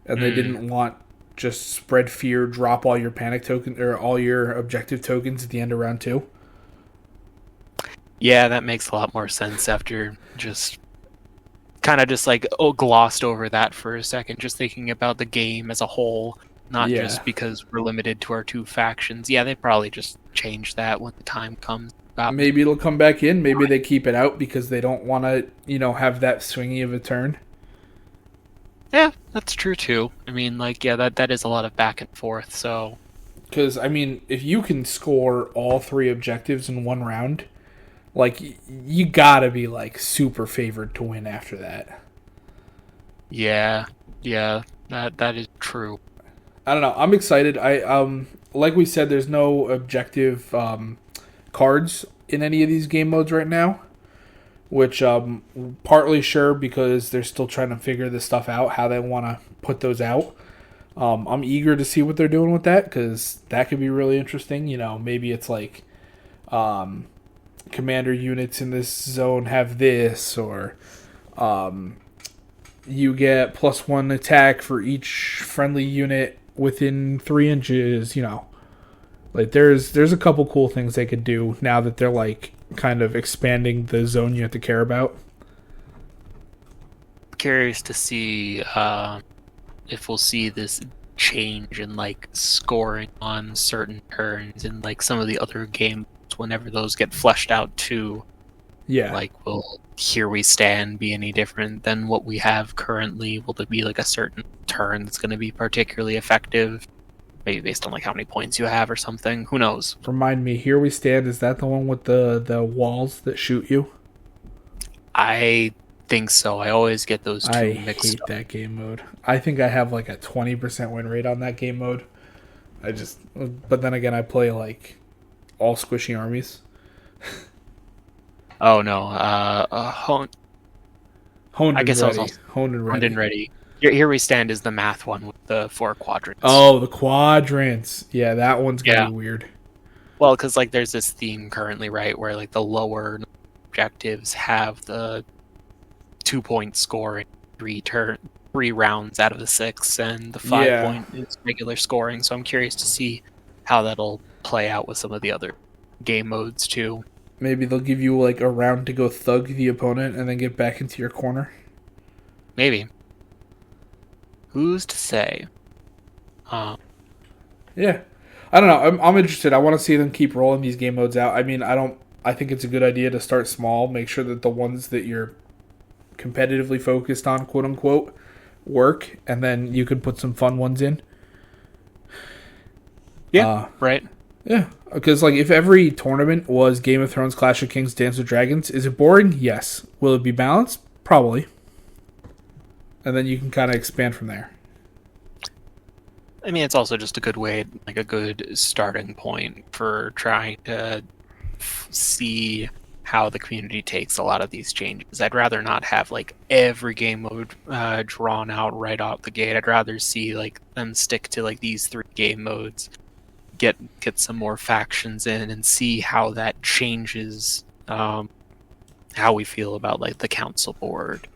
Speaker 1: and they didn't want just spread fear, drop all your panic token or all your objective tokens at the end of round 2.
Speaker 2: Yeah, that makes a lot more sense after just kind of just like glossed over that for a second, just thinking about the game as a whole, not just because we're limited to our 2 factions. Yeah, they probably just change that when the time comes.
Speaker 1: Maybe it'll come back in. Maybe they keep it out because they don't want to, have that swingy of a turn.
Speaker 2: Yeah, that's true too. I mean, like, yeah, that is a lot of back and forth. So,
Speaker 1: because I mean, if you can score all 3 objectives in 1 round, like, you gotta be like super favored to win after that.
Speaker 2: Yeah, that is true.
Speaker 1: I don't know. I'm excited. Like we said, there's no objective cards in any of these game modes right now, which partly sure because they're still trying to figure this stuff out, how they want to put those out. I'm eager to see what they're doing with that, because that could be really interesting. Maybe it's like commander units in this zone have this, or you get +1 attack for each friendly unit within 3 inches. Like, there's a couple cool things they could do now that they're like kind of expanding the zone you have to care about.
Speaker 2: Curious to see if we'll see this change in like scoring on certain turns in like some of the other games whenever those get fleshed out too.
Speaker 1: Yeah.
Speaker 2: Like, will Here We Stand be any different than what we have currently? Will there be like a certain turn that's going to be particularly effective? Maybe based on like how many points you have or something. Who knows?
Speaker 1: Remind me, Here We Stand, is that the one with the walls that shoot you?
Speaker 2: I think so. I always get those 2 mixed up.
Speaker 1: I hate that game mode. I think I have like a 20% win rate on that game mode. But then again, I play like all squishy armies.
Speaker 2: Oh no, honed and ready. Here We Stand is the math one with the 4 quadrants.
Speaker 1: Oh, the quadrants. Yeah, that one's gonna be weird.
Speaker 2: Well, because like there's this theme currently, right, where like the lower objectives have the 2-point score in 3 3 rounds out of the 6, and the 5
Speaker 1: Yeah,
Speaker 2: point is regular scoring. So I'm curious to see how that'll play out with some of the other game modes too.
Speaker 1: maybe they'll give you like a round to go thug the opponent and then get back into your corner.
Speaker 2: Maybe. Who's to say? Um,
Speaker 1: Yeah, I don't know. I'm interested. I want to see them keep rolling these game modes out. I mean, I don't. I think it's a good idea to start small. Make sure that the ones that you're competitively focused on, quote unquote, work, and then you could put some fun ones in.
Speaker 2: yeah, right.
Speaker 1: Yeah, because like if every tournament was Game of Thrones, Clash of Kings, Dance with Dragons, is it boring? Yes. Will it be balanced? Probably. And then you can kind of expand from there.
Speaker 2: I mean, it's also just a good way, like a good starting point for trying to see how the community takes a lot of these changes. I'd rather not have like every game mode drawn out right out the gate. I'd rather see like them stick to like these 3 game modes, get some more factions in, and see how that changes how we feel about like the council board,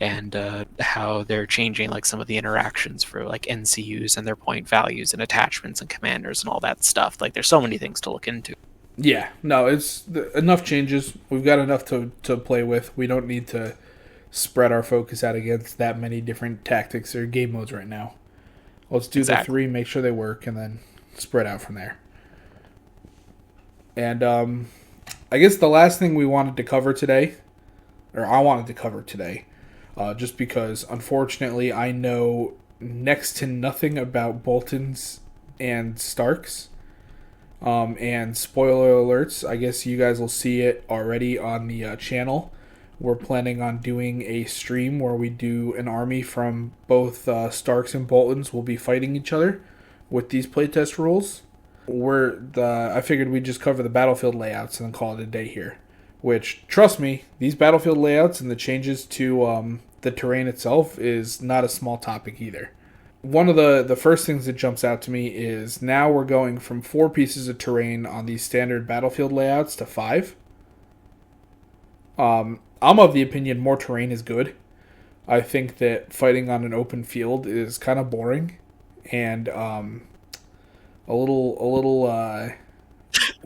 Speaker 2: and how they're changing like some of the interactions for like NCUs and their point values and attachments and commanders and all that stuff. Like there's so many things to look into.
Speaker 1: Yeah, no, it's enough changes. We've got enough to play with. We don't need to spread our focus out against that many different tactics or game modes right now. Let's do the 3, make sure they work, and then spread out from there. And I guess the last thing we wanted to cover today, or I wanted to cover today, just because unfortunately I know next to nothing about Boltons and Starks. And spoiler alerts, I guess you guys will see it already on the channel. We're planning on doing a stream where we do an army from both Starks and Boltons will be fighting each other with these playtest rules. I figured we'd just cover the battlefield layouts and then call it a day here. Which, trust me, these battlefield layouts and the changes to the terrain itself is not a small topic either. One of the first things that jumps out to me is now we're going from 4 pieces of terrain on these standard battlefield layouts to 5. I'm of the opinion more terrain is good. I think that fighting on an open field is kind of boring and a little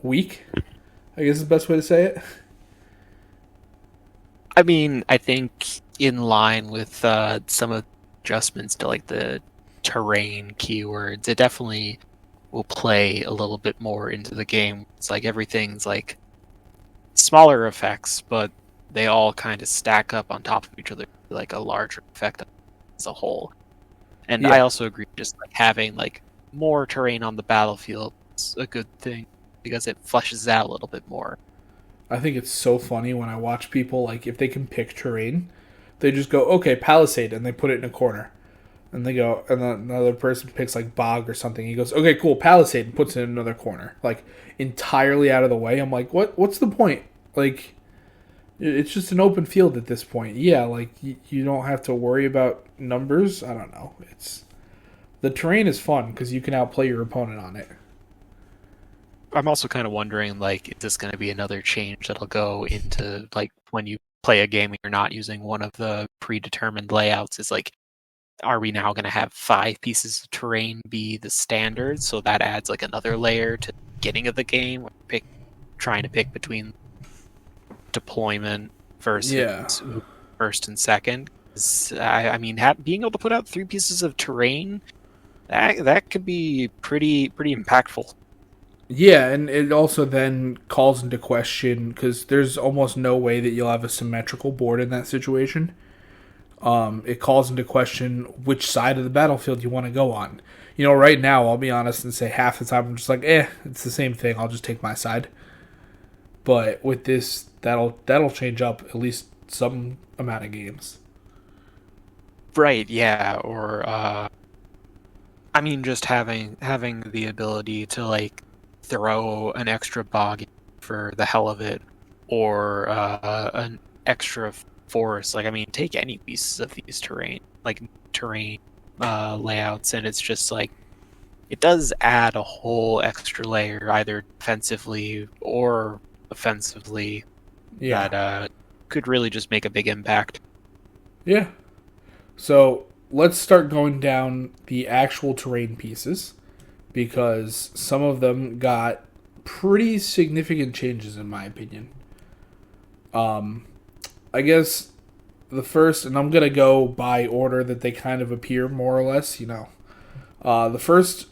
Speaker 1: weak, I guess is the best way to say it.
Speaker 2: I mean, I think in line with some of the adjustments to like the terrain keywords, it definitely will play a little bit more into the game. It's like everything's like smaller effects, but they all kind of stack up on top of each other like a larger effect as a whole. And
Speaker 1: Yeah.
Speaker 2: I also agree, just like having like more terrain on the battlefield is a good thing because it fleshes out a little bit more.
Speaker 1: I think it's so funny when I watch people, like, if they can pick terrain, they just go, okay, Palisade, and they put it in a corner. And they go, and then another person picks, like, Bog or something. He goes, okay, cool, Palisade, and puts it in another corner. Like, entirely out of the way. I'm like, what's the point? Like, it's just an open field at this point. Yeah, like, you don't have to worry about numbers. I don't know. The terrain is fun, because you can outplay your opponent on it.
Speaker 2: I'm also kind of wondering, like, is this going to be another change that'll go into, like, when you play a game and you're not using one of the predetermined layouts? Is like, are we now going to have 5 pieces of terrain be the standard? So that adds, like, another layer to the beginning of the game, trying to pick between deployment versus first and second. I mean, being able to put out 3 pieces of terrain, that could be pretty impactful.
Speaker 1: Yeah, and it also then calls into question, because there's almost no way that you'll have a symmetrical board in that situation. It calls into question which side of the battlefield you want to go on. You know, right now, I'll be honest and say half the time I'm just like, it's the same thing. I'll just take my side. But with this, that'll change up at least some amount of games.
Speaker 2: Right, yeah, or I mean, just having the ability to like throw an extra bog for the hell of it, or an extra force. Like, I mean, take any pieces of these terrain layouts, and it's just like it does add a whole extra layer, either defensively or offensively,
Speaker 1: Yeah.
Speaker 2: that could really just make a big impact.
Speaker 1: Yeah. So let's start going down the actual terrain pieces because some of them got pretty significant changes in my opinion. I guess the first, and I'm gonna go by order that they kind of appear more or less. The first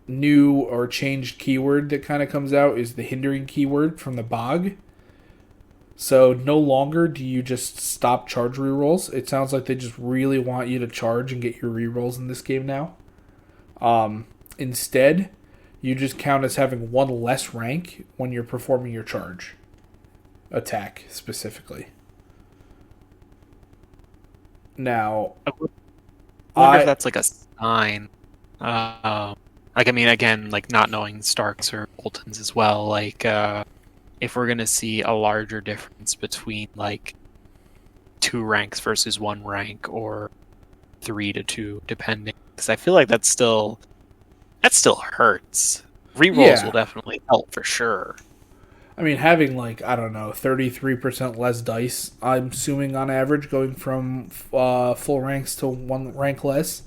Speaker 1: new or changed keyword that kind of comes out is the hindering keyword from the bog. So no longer do you just stop charge rerolls. It sounds like they just really want you to charge and get your rerolls in this game now. Instead, you just count as having one less rank when you're performing your charge attack specifically. Now,
Speaker 2: I wonder if that's like a sign. Like, I mean, again, like not knowing Starks or Boltons as well, like if we're gonna see a larger difference between like 2 ranks versus 1 rank or 3 to 2, depending, because I feel like that still hurts. Rerolls will definitely help for sure.
Speaker 1: I mean, having like, I don't know, 33% less dice, I'm assuming on average, going from full ranks to 1 rank less,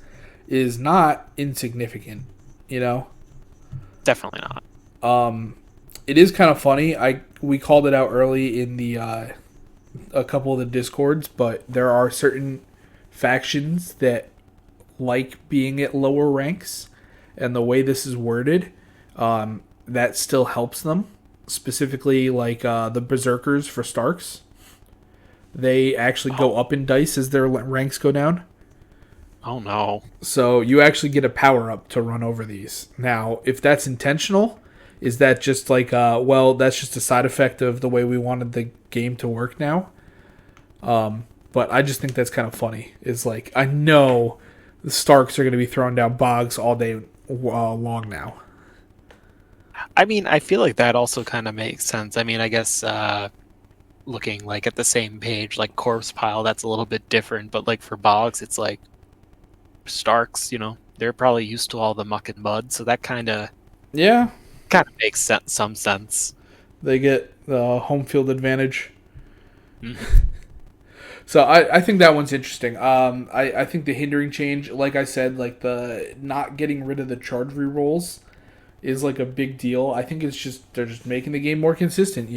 Speaker 1: is not insignificant, you know?
Speaker 2: Definitely not.
Speaker 1: It is kind of funny. We called it out early in the a couple of the discords, but there are certain factions that like being at lower ranks, and the way this is worded, that still helps them. Specifically, like the Berserkers for Starks, they actually go up in dice as their ranks go down.
Speaker 2: Oh no!
Speaker 1: So you actually get a power up to run over these. Now, if that's intentional, is that just like well, that's just a side effect of the way we wanted the game to work now? But I just think that's kind of funny. It's like, I know the Starks are going to be throwing down bogs all day long now.
Speaker 2: I mean, I feel like that also kind of makes sense. I mean, I guess looking like at the same page, like Corpse Pile, that's a little bit different. But like for bogs, it's like Starks. They're probably used to all the muck and mud, so that kind of makes sense. Some sense.
Speaker 1: They get the home field advantage.
Speaker 2: Mm-hmm.
Speaker 1: So I think that one's interesting. I think the hindering change, like I said, like the not getting rid of the charge rerolls is like a big deal. I think it's just they're just making the game more consistent,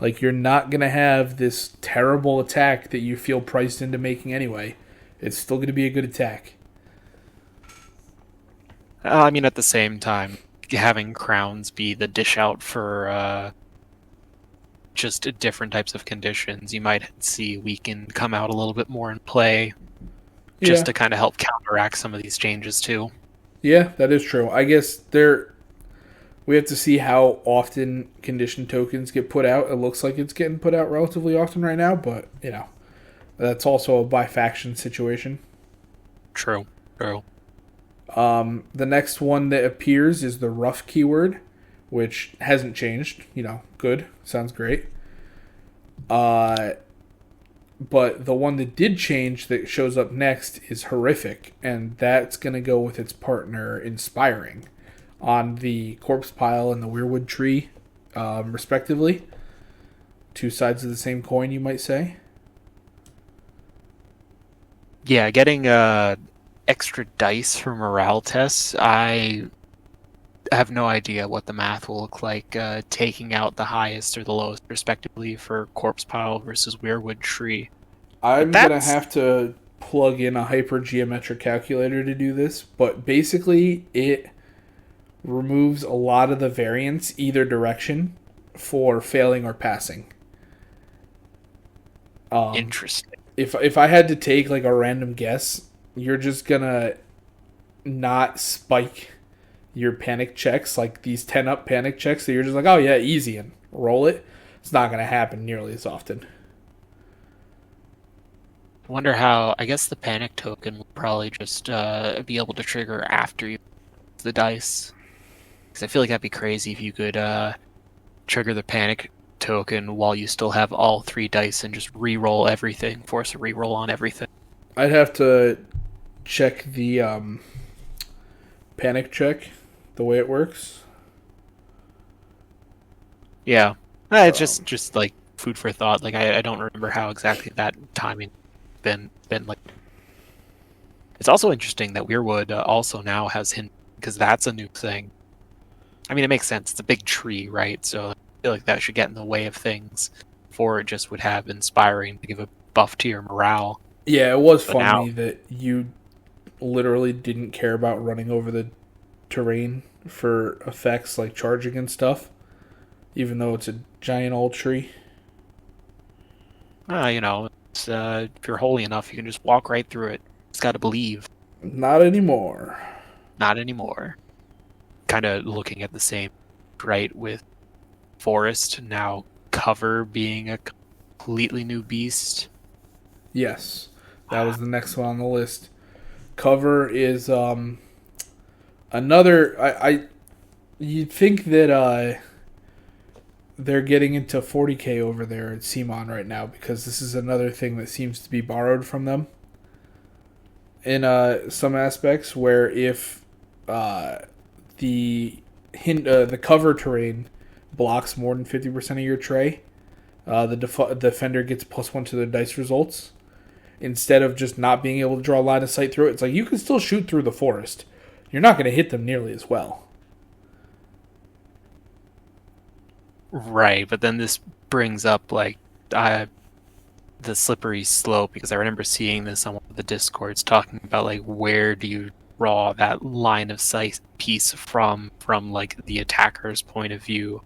Speaker 1: Like you're not going to have this terrible attack that you feel priced into making anyway. It's still going to be a good attack.
Speaker 2: I mean, at the same time, having crowns be the dish out for just different types of conditions, you might see weakened come out a little bit more in play, just to kind of help counteract some of these changes too.
Speaker 1: Yeah, that is true. I guess we have to see how often condition tokens get put out. It looks like it's getting put out relatively often right now, but that's also a by faction situation.
Speaker 2: True.
Speaker 1: The next one that appears is the rough keyword, which hasn't changed. Good. Sounds great. But the one that did change that shows up next is horrific, and that's going to go with its partner inspiring on the corpse pile and the weirwood tree, respectively. 2 sides of the same coin, you might say.
Speaker 2: Yeah, getting extra dice for morale tests, I have no idea what the math will look like taking out the highest or the lowest, respectively, for corpse pile versus weirwood tree.
Speaker 1: I'm going to have to plug in a hypergeometric calculator to do this, but basically it removes a lot of the variance either direction for failing or passing.
Speaker 2: Interesting.
Speaker 1: If I had to take like a random guess, you're just gonna not spike your panic checks, like these 10 up panic checks that you're just like, oh yeah, easy, and roll it. It's not gonna happen nearly as often.
Speaker 2: I wonder how. I guess the panic token will probably just be able to trigger after you the dice. Because I feel like that'd be crazy if you could trigger the panic token while you still have all 3 dice and just re-roll everything, force a re-roll on everything.
Speaker 1: I'd have to check the panic check, the way it works.
Speaker 2: Yeah. It's just like food for thought. Like I don't remember how exactly that timing been like. It's also interesting that Weirwood also now has hint because that's a new thing. I mean, it makes sense. It's a big tree, right? So I feel like that should get in the way of things. Before it just would have inspiring to give a buff to your morale.
Speaker 1: Yeah, it was
Speaker 2: But
Speaker 1: fun to
Speaker 2: now,
Speaker 1: me that you literally didn't care about running over the terrain for effects like charging and stuff, even though it's a giant old tree.
Speaker 2: it's, if you're holy enough, you can just walk right through it. Just got to believe.
Speaker 1: Not anymore.
Speaker 2: Not anymore. Kind of looking at the same, right, with forest now cover being a completely new beast.
Speaker 1: Yes, that was the next one on the list. Cover is another. You'd think that they're getting into 40k over there at Simon right now because this is another thing that seems to be borrowed from them in some aspects. Where if the cover terrain blocks more than 50% of your tray, the defender gets +1 to their dice results. Instead of just not being able to draw a line of sight through it, it's like you can still shoot through the forest. You're not going to hit them nearly as well.
Speaker 2: Right, but then this brings up like the slippery slope because I remember seeing this on one of the discords talking about like where do you draw that line of sight piece from like the attacker's point of view.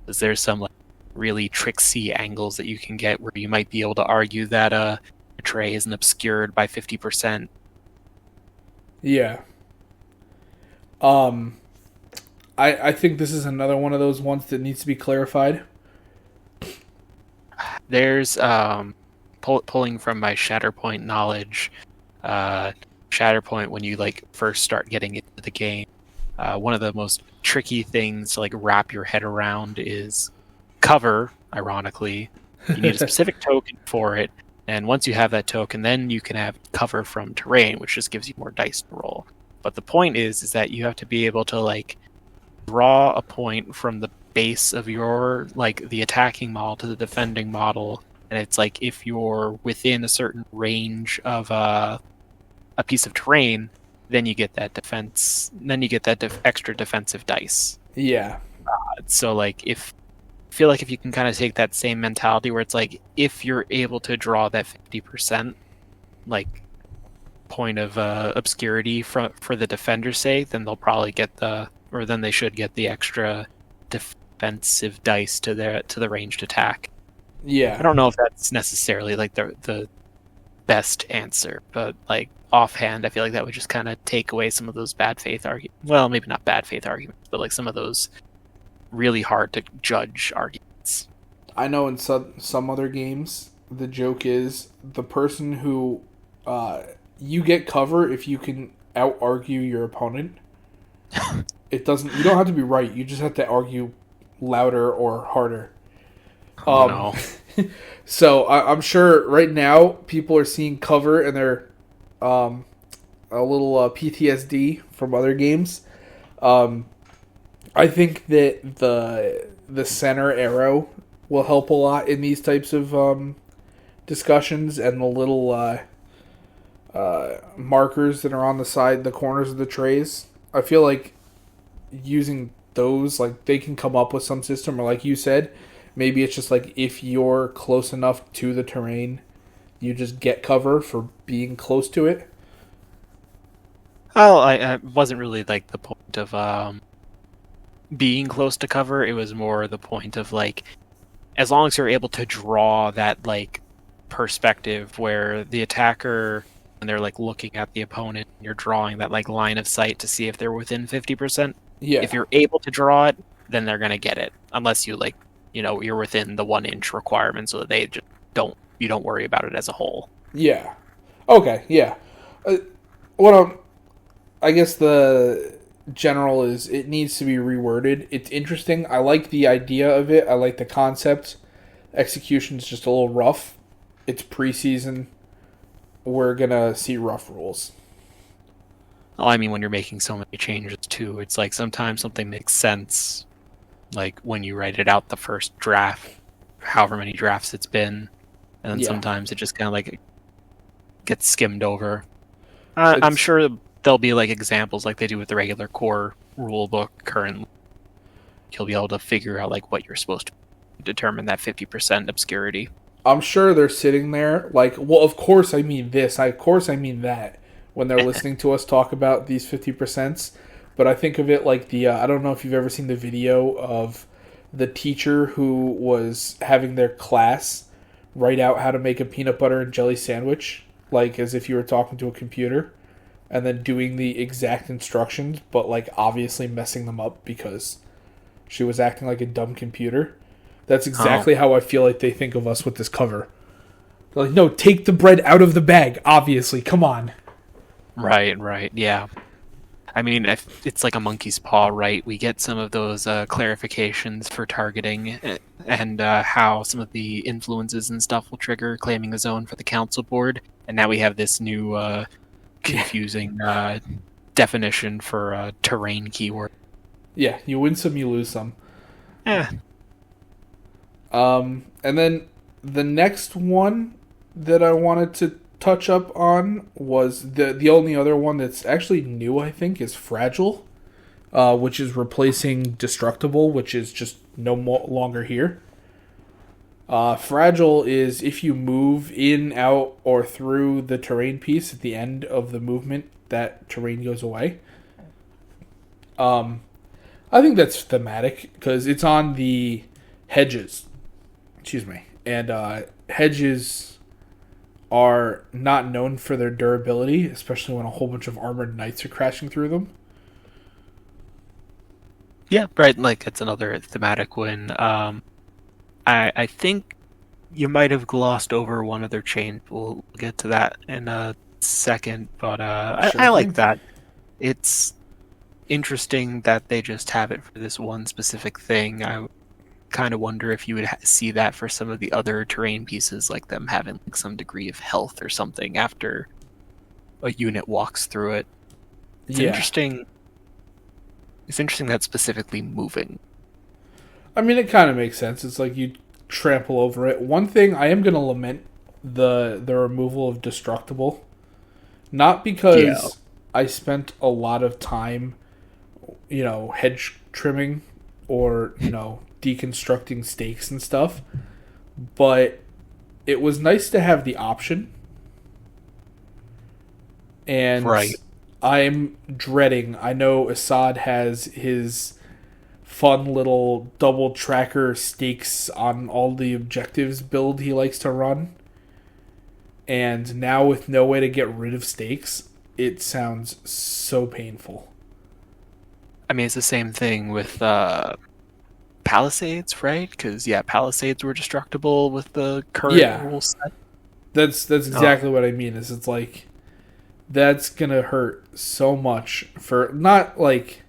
Speaker 2: Is there some like really tricksy angles that you can get where you might be able to argue that a tray isn't obscured by 50%?
Speaker 1: Yeah. Um, I think this is another one of those ones that needs to be clarified.
Speaker 2: There's pulling from my Shatterpoint knowledge, Shatterpoint when you like first start getting into the game, one of the most tricky things to like wrap your head around is cover. Ironically, you need a specific token for it, and once you have that token, then you can have cover from terrain, which just gives you more dice to roll. But the point is that you have to be able to like draw a point from the base of your like the attacking model to the defending model, and it's like if you're within a certain range of a piece of terrain, then you get that defense. Then you get that extra defensive dice.
Speaker 1: Yeah.
Speaker 2: So like if I feel like if you can kind of take that same mentality where it's like if you're able to draw that 50% like point of obscurity for the defender's sake, then they'll probably get then they should get the extra defensive dice to the ranged attack.
Speaker 1: Yeah.
Speaker 2: I don't know if that's necessarily like the best answer, but like offhand, I feel like that would just kind of take away some of those bad faith arguments. Well, maybe not bad faith arguments, but like some of those really hard to judge arguments.
Speaker 1: I know in some other games, the joke is the person who you get cover if you can out argue your opponent. It doesn't. You don't have to be right. You just have to argue louder or harder.
Speaker 2: Oh no.
Speaker 1: So I'm sure right now people are seeing cover and they're a little PTSD from other games. I think that the center arrow will help a lot in these types of discussions, and the little markers that are on the corners of the trays. I feel like using those, like they can come up with some system, or like you said, maybe it's just like if you're close enough to the terrain, you just get cover for being close to it.
Speaker 2: Well, I wasn't really like the point of being close to cover. It was more the point of like, as long as you're able to draw that like perspective where the attacker, when they're like looking at the opponent, you're drawing that like line of sight to see if they're within 50%.
Speaker 1: Yeah.
Speaker 2: If you're able to draw it, then they're gonna get it, unless you like, you're within the 1 inch requirement, so that they just you don't worry about it as a whole.
Speaker 1: Yeah. Okay. Yeah. What I guess the general is it needs to be reworded. It's interesting. I like the idea of it. I like the concept. Execution's just a little rough. It's preseason. We're gonna see rough rules.
Speaker 2: Well, I mean, when you're making so many changes too, it's like sometimes something makes sense, like when you write it out the first draft, however many drafts it's been, and then
Speaker 1: Yeah.
Speaker 2: sometimes it just kind of like gets skimmed over. I'm
Speaker 1: It's
Speaker 2: sure there'll be like examples like they do with the regular core rule book currently. You'll be able to figure out like what you're supposed to determine that 50% obscurity.
Speaker 1: I'm sure they're sitting there like, well, of course I mean this. Of course I mean that when they're listening to us talk about these 50%. But I think of it like I don't know if you've ever seen the video of the teacher who was having their class write out how to make a peanut butter and jelly sandwich, like as if you were talking to a computer, and then doing the exact instructions, but like obviously messing them up because she was acting like a dumb computer. That's
Speaker 2: Oh,
Speaker 1: exactly how I feel like they think of us with this cover. They're like, no, take the bread out of the bag, obviously. Come on.
Speaker 2: right, right, yeah. I mean, it's like a monkey's paw, right? We get some of those clarifications for targeting and how some of the influences and stuff will trigger claiming a zone for the council board, and now we have this new
Speaker 1: Yeah.
Speaker 2: confusing definition for terrain keyword.
Speaker 1: Yeah, you win some, you lose some.
Speaker 2: Eh,
Speaker 1: And then the next one that I wanted to touch up on was the only other one that's actually new, I think, is Fragile, which is replacing Destructible, which is just longer here. Fragile is if you move in, out, or through the terrain piece at the end of the movement, that terrain goes away. Um, I think that's thematic because it's on the hedges. Excuse me. And hedges are not known for their durability, especially when a whole bunch of armored knights are crashing through them.
Speaker 2: yeah, right. Like it's another thematic win. I think you might have glossed over one other chain. We'll get to that in a second, but
Speaker 1: Sure
Speaker 2: I like
Speaker 1: thing.
Speaker 2: that. It's interesting that they just have it for this one specific thing. I kind of wonder if you would see that for some of the other terrain pieces, like them having like some degree of health or something after a unit walks through it. It's
Speaker 1: Yeah.
Speaker 2: interesting. It's interesting that specifically moving.
Speaker 1: I mean, it kind of makes sense. It's like you trample over it. One thing I am going to lament the removal of Destructible. Not
Speaker 2: Yeah.
Speaker 1: because I spent a lot of time, hedge trimming or, deconstructing stakes and stuff, but it was nice to have the option. And
Speaker 2: Right.
Speaker 1: I'm dreading. I know Assad has his fun little double tracker stakes on all the objectives build he likes to run. And now with no way to get rid of stakes, it sounds so painful.
Speaker 2: I mean, it's the same thing with Palisades, right? Because yeah, Palisades were destructible with the current
Speaker 1: Yeah,
Speaker 2: rule set.
Speaker 1: that's
Speaker 2: Oh,
Speaker 1: exactly what I mean. Is it's like that's gonna hurt so much for not like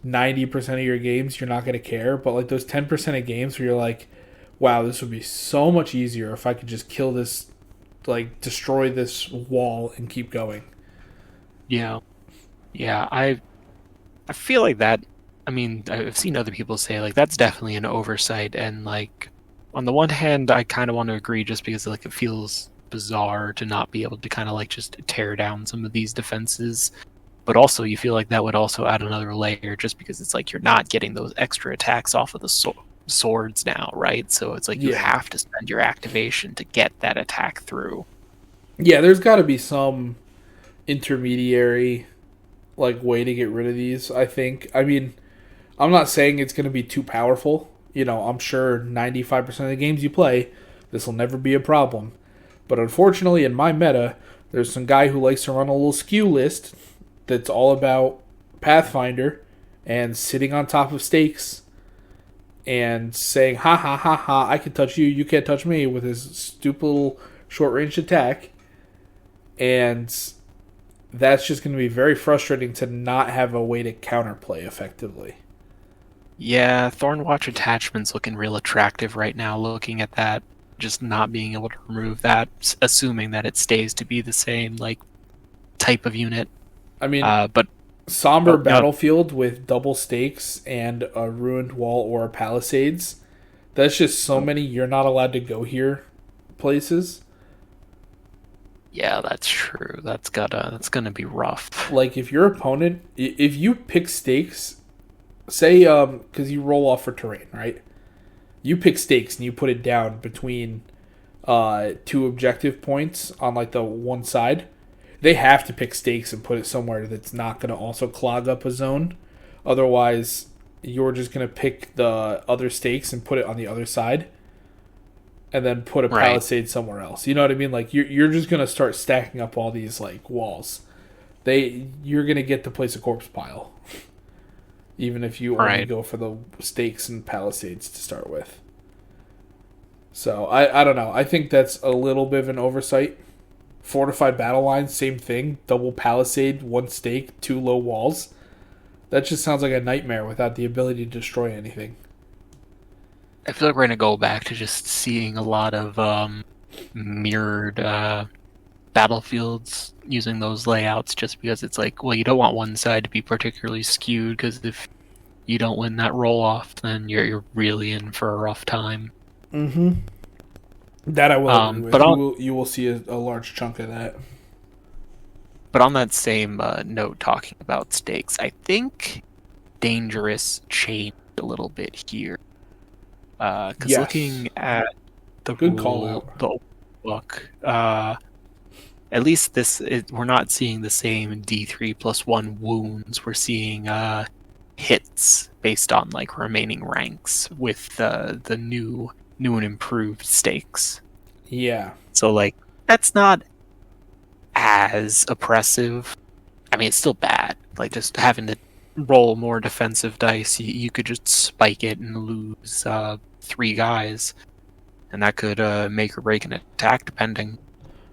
Speaker 1: 90% of your games you're not gonna care, but like those 10% of games where you're like, wow, this would be so much easier if I could just kill this, like destroy this wall and keep going.
Speaker 2: yeah, yeah. I feel like that. I mean, I've seen other people say like that's definitely an oversight, and like on the one hand, I kind of want to agree just because like it feels bizarre to not be able to kind of like just tear down some of these defenses. But also, you feel like that would also add another layer just because it's like you're not getting those extra attacks off of the swords now, right? So it's like you
Speaker 1: Yeah,
Speaker 2: have to spend your activation to get that attack through.
Speaker 1: yeah. There's got to be some intermediary like way to get rid of these. I think. I mean, I'm not saying it's going to be too powerful. I'm sure 95% of the games you play, this will never be a problem. But unfortunately, in my meta, there's some guy who likes to run a little skew list that's all about Pathfinder and sitting on top of stakes and saying, ha ha ha ha, I can touch you, you can't touch me, with his stupid little short range attack. And that's just going to be very frustrating to not have a way to counterplay effectively.
Speaker 2: Yeah, Thornwatch attachment's looking real attractive right now, looking at that, just not being able to remove that, assuming that it stays to be the same, like, type of unit.
Speaker 1: I mean,
Speaker 2: But,
Speaker 1: somber
Speaker 2: oh, no,
Speaker 1: battlefield with double stakes and a ruined wall or palisades. That's just so many you're not allowed to go here places.
Speaker 2: Yeah, that's true. That's gonna be rough.
Speaker 1: Like if your opponent, if you pick stakes, say because you roll off for terrain, right? You pick stakes and you put it down between two objective points on like the one side. They have to pick stakes and put it somewhere that's not going to also clog up a zone. Otherwise, you're just going to pick the other stakes and put it on the other side, and then put a
Speaker 2: Right.
Speaker 1: palisade somewhere else. You know what I mean? Like you're just going to start stacking up all these like walls. You're going to get to place a corpse pile, even if you only
Speaker 2: Right.
Speaker 1: go for the stakes and palisades to start with. So I don't know. I think that's a little bit of an oversight. Fortified battle lines, same thing. Double palisade, one stake, two low walls. That just sounds like a nightmare without the ability to destroy anything.
Speaker 2: I feel like we're gonna go back to just seeing a lot of mirrored battlefields using those layouts, just because it's like, well, you don't want one side to be particularly skewed, because if you don't win that roll off, then you're really in for a rough time.
Speaker 1: Mm-hmm. That I will agree
Speaker 2: But
Speaker 1: with.
Speaker 2: on
Speaker 1: You will see a large chunk of that.
Speaker 2: but on that same note, talking about stakes, I think dangerous changed a little bit here. Because
Speaker 1: Yes.
Speaker 2: looking at the
Speaker 1: Good call
Speaker 2: rule,
Speaker 1: out.
Speaker 2: the book, at least we're not seeing the same D3+1 wounds. We're seeing hits based on like remaining ranks with the new and improved stakes.
Speaker 1: Yeah.
Speaker 2: So like that's not as oppressive. I mean, it's still bad. Like just having to roll more defensive dice, you could just spike it and lose three guys, and that could make or break an attack depending.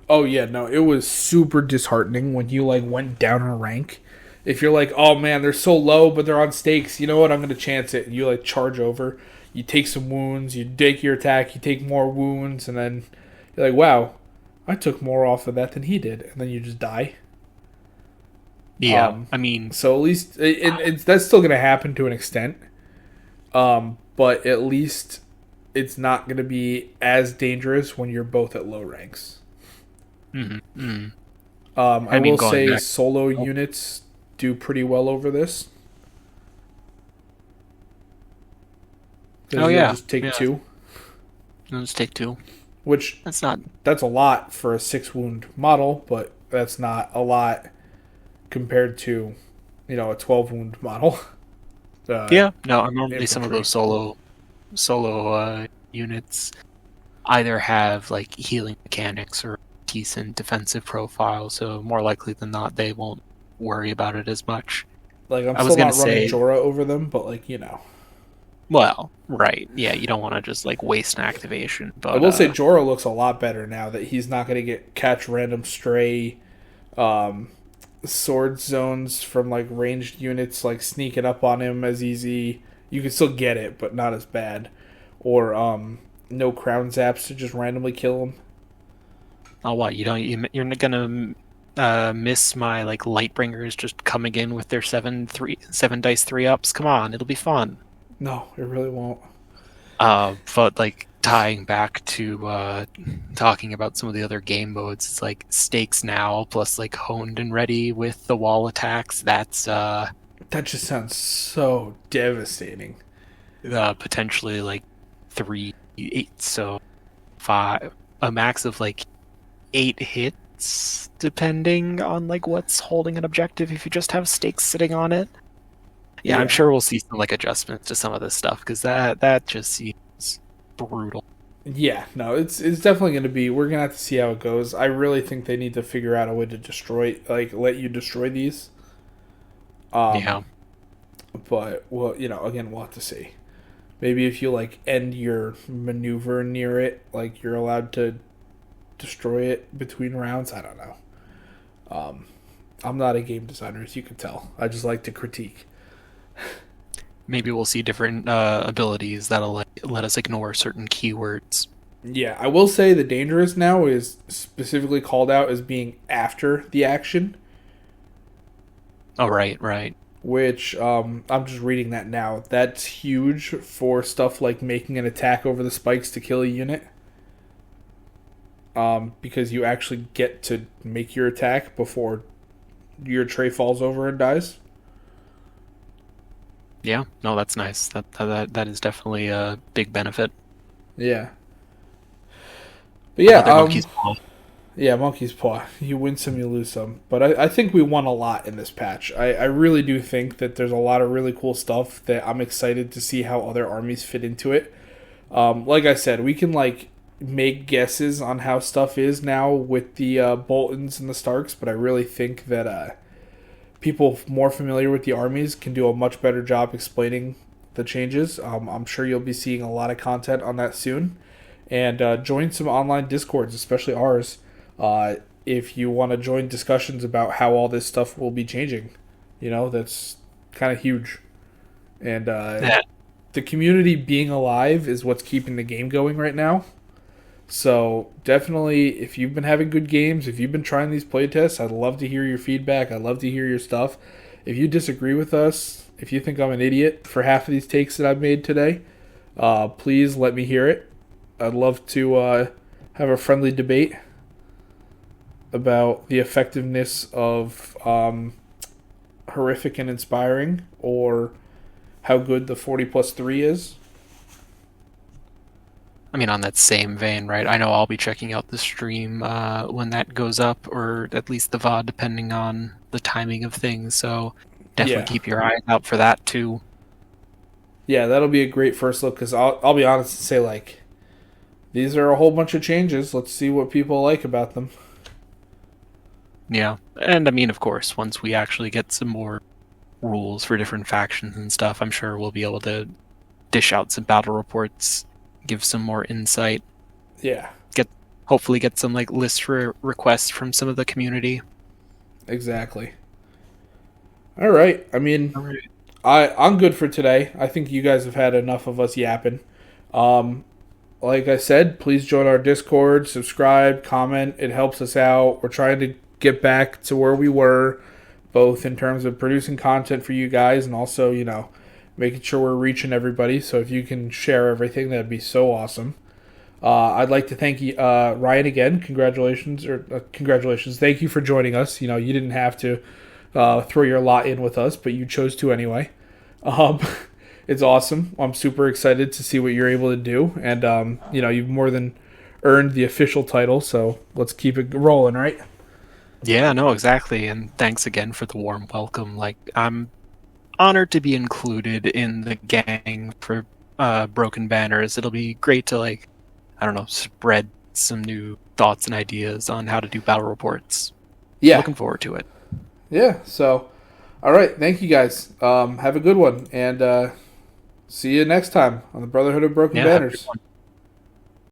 Speaker 1: Oh yeah, no, it was super disheartening when you like went down a rank. If you're like, oh man, they're so low, but they're on stakes. You know what? I'm gonna chance it. And you like charge over. You take some wounds. You take your attack. You take more wounds, and then you're like, wow, I took more off of that than he did, and then you just die.
Speaker 2: Yeah, I mean,
Speaker 1: So at least that's still gonna happen to an extent. But at least it's not gonna be as dangerous when you're both at low ranks.
Speaker 2: mhm, mhm.
Speaker 1: I
Speaker 2: I mean,
Speaker 1: will
Speaker 2: going
Speaker 1: say
Speaker 2: back.
Speaker 1: solo
Speaker 2: Oh,
Speaker 1: units do pretty well over this
Speaker 2: oh
Speaker 1: because you'll
Speaker 2: yeah,
Speaker 1: just take
Speaker 2: yeah.
Speaker 1: two,
Speaker 2: Let's take two.
Speaker 1: which
Speaker 2: That's not.
Speaker 1: that's a lot for a 6 wound model, but that's not a lot compared to, a 12 wound model.
Speaker 2: Yeah, no. Normally, some of
Speaker 1: Infantry.
Speaker 2: those solo units either have like healing mechanics or decent defensive profile, so more likely than not, they won't worry about it as much.
Speaker 1: Like I'm
Speaker 2: I was
Speaker 1: still
Speaker 2: gonna
Speaker 1: not running
Speaker 2: say,
Speaker 1: Jorah over them, but
Speaker 2: well, right, yeah, you don't want to just like waste an activation,
Speaker 1: I
Speaker 2: but
Speaker 1: will say Jorah looks a lot better now that he's not going to get catch random stray um, sword zones from like ranged units like sneaking up on him as easy. You can still get it, but not as bad. Or no crown zaps to just randomly kill him.
Speaker 2: oh what, you're not gonna miss my like Lightbringers just coming in with their 7 dice 3 ups. Come on, it'll be fun.
Speaker 1: No, it really won't.
Speaker 2: But like tying back to talking about some of the other game modes, it's like stakes now plus like honed and ready with the wall attacks. That's
Speaker 1: That just sounds so devastating.
Speaker 2: potentially like 3 8, so five, a max of like 8 hits, depending on like what's holding an objective. If you just have stakes sitting on it, yeah, I'm
Speaker 1: Yeah.
Speaker 2: sure we'll see some like adjustments to some of this stuff because that just seems brutal.
Speaker 1: Yeah, no, it's definitely going to be. We're going to have to see how it goes. I really think they need to figure out a way to destroy, like, let you destroy these.
Speaker 2: Yeah.
Speaker 1: But well, again, we'll have to see. Maybe if you like end your maneuver near it, like you're allowed to destroy it between rounds. I don't know. I'm not a game designer, as you can tell. I just like to critique.
Speaker 2: Maybe we'll see different abilities that'll let us ignore certain keywords.
Speaker 1: Yeah, I will say the dangerous now is specifically called out as being after the action,
Speaker 2: Oh, right, right.
Speaker 1: which I'm just reading that now. That's huge for stuff like making an attack over the spikes to kill a unit. because you actually get to make your attack before your tray falls over and dies.
Speaker 2: Yeah, no, that's nice. That is definitely a big benefit.
Speaker 1: Yeah. But yeah,
Speaker 2: Another monkey's paw.
Speaker 1: yeah, monkey's paw. You win some, you lose some. But I think we won a lot in this patch. I really do think that there's a lot of really cool stuff that I'm excited to see how other armies fit into it. Like I said, we can like make guesses on how stuff is now with the Boltons and the Starks, but I really think that people more familiar with the armies can do a much better job explaining the changes. I'm sure you'll be seeing a lot of content on that soon. And join some online discords, especially ours, if you want to join discussions about how all this stuff will be changing. That's kind of huge. And
Speaker 2: Yeah.
Speaker 1: the community being alive is what's keeping the game going right now. So definitely, if you've been having good games, if you've been trying these playtests, I'd love to hear your feedback. I'd love to hear your stuff. If you disagree with us, if you think I'm an idiot for half of these takes that I've made today, please let me hear it. I'd love to have a friendly debate about the effectiveness of horrific and inspiring, or how good the 40 plus 3 is.
Speaker 2: I mean, on that same vein, right? I know I'll be checking out the stream when that goes up, or at least the VOD, depending on the timing of things. So definitely
Speaker 1: Yeah.
Speaker 2: keep your eyes out for that too.
Speaker 1: Yeah, that'll be a great first look, because I'll be honest and say, like, these are a whole bunch of changes. Let's see what people like about them.
Speaker 2: Yeah, and I mean, of course, once we actually get some more rules for different factions and stuff, I'm sure we'll be able to dish out some battle reports, give some more insight,
Speaker 1: Yeah,
Speaker 2: hopefully get some like list for requests from some of the community.
Speaker 1: exactly. All right. I mean,
Speaker 2: All right.
Speaker 1: I'm good for today. I think you guys have had enough of us yapping. Um, like I said, please join our Discord, subscribe, comment. It helps us out. We're trying to get back to where we were, both in terms of producing content for you guys and also, making sure we're reaching everybody. So if you can share everything, that'd be so awesome. I'd like to thank you, Ryan, again. Congratulations. Thank you for joining us. You didn't have to throw your lot in with us, but you chose to anyway. Um, it's awesome. I'm super excited to see what you're able to do, and you've more than earned the official title. So let's keep it rolling, right?
Speaker 2: Yeah, no, exactly. And thanks again for the warm welcome. Like, I'm honored to be included in the gang for Broken Banners. It'll be great to, like, I don't know, spread some new thoughts and ideas on how to do battle reports.
Speaker 1: Yeah,
Speaker 2: Looking forward to it.
Speaker 1: yeah. So, all right. Thank you guys. Have a good one, and see you next time on the Brotherhood of Broken
Speaker 2: Yeah, have a good
Speaker 1: Banners.
Speaker 2: one.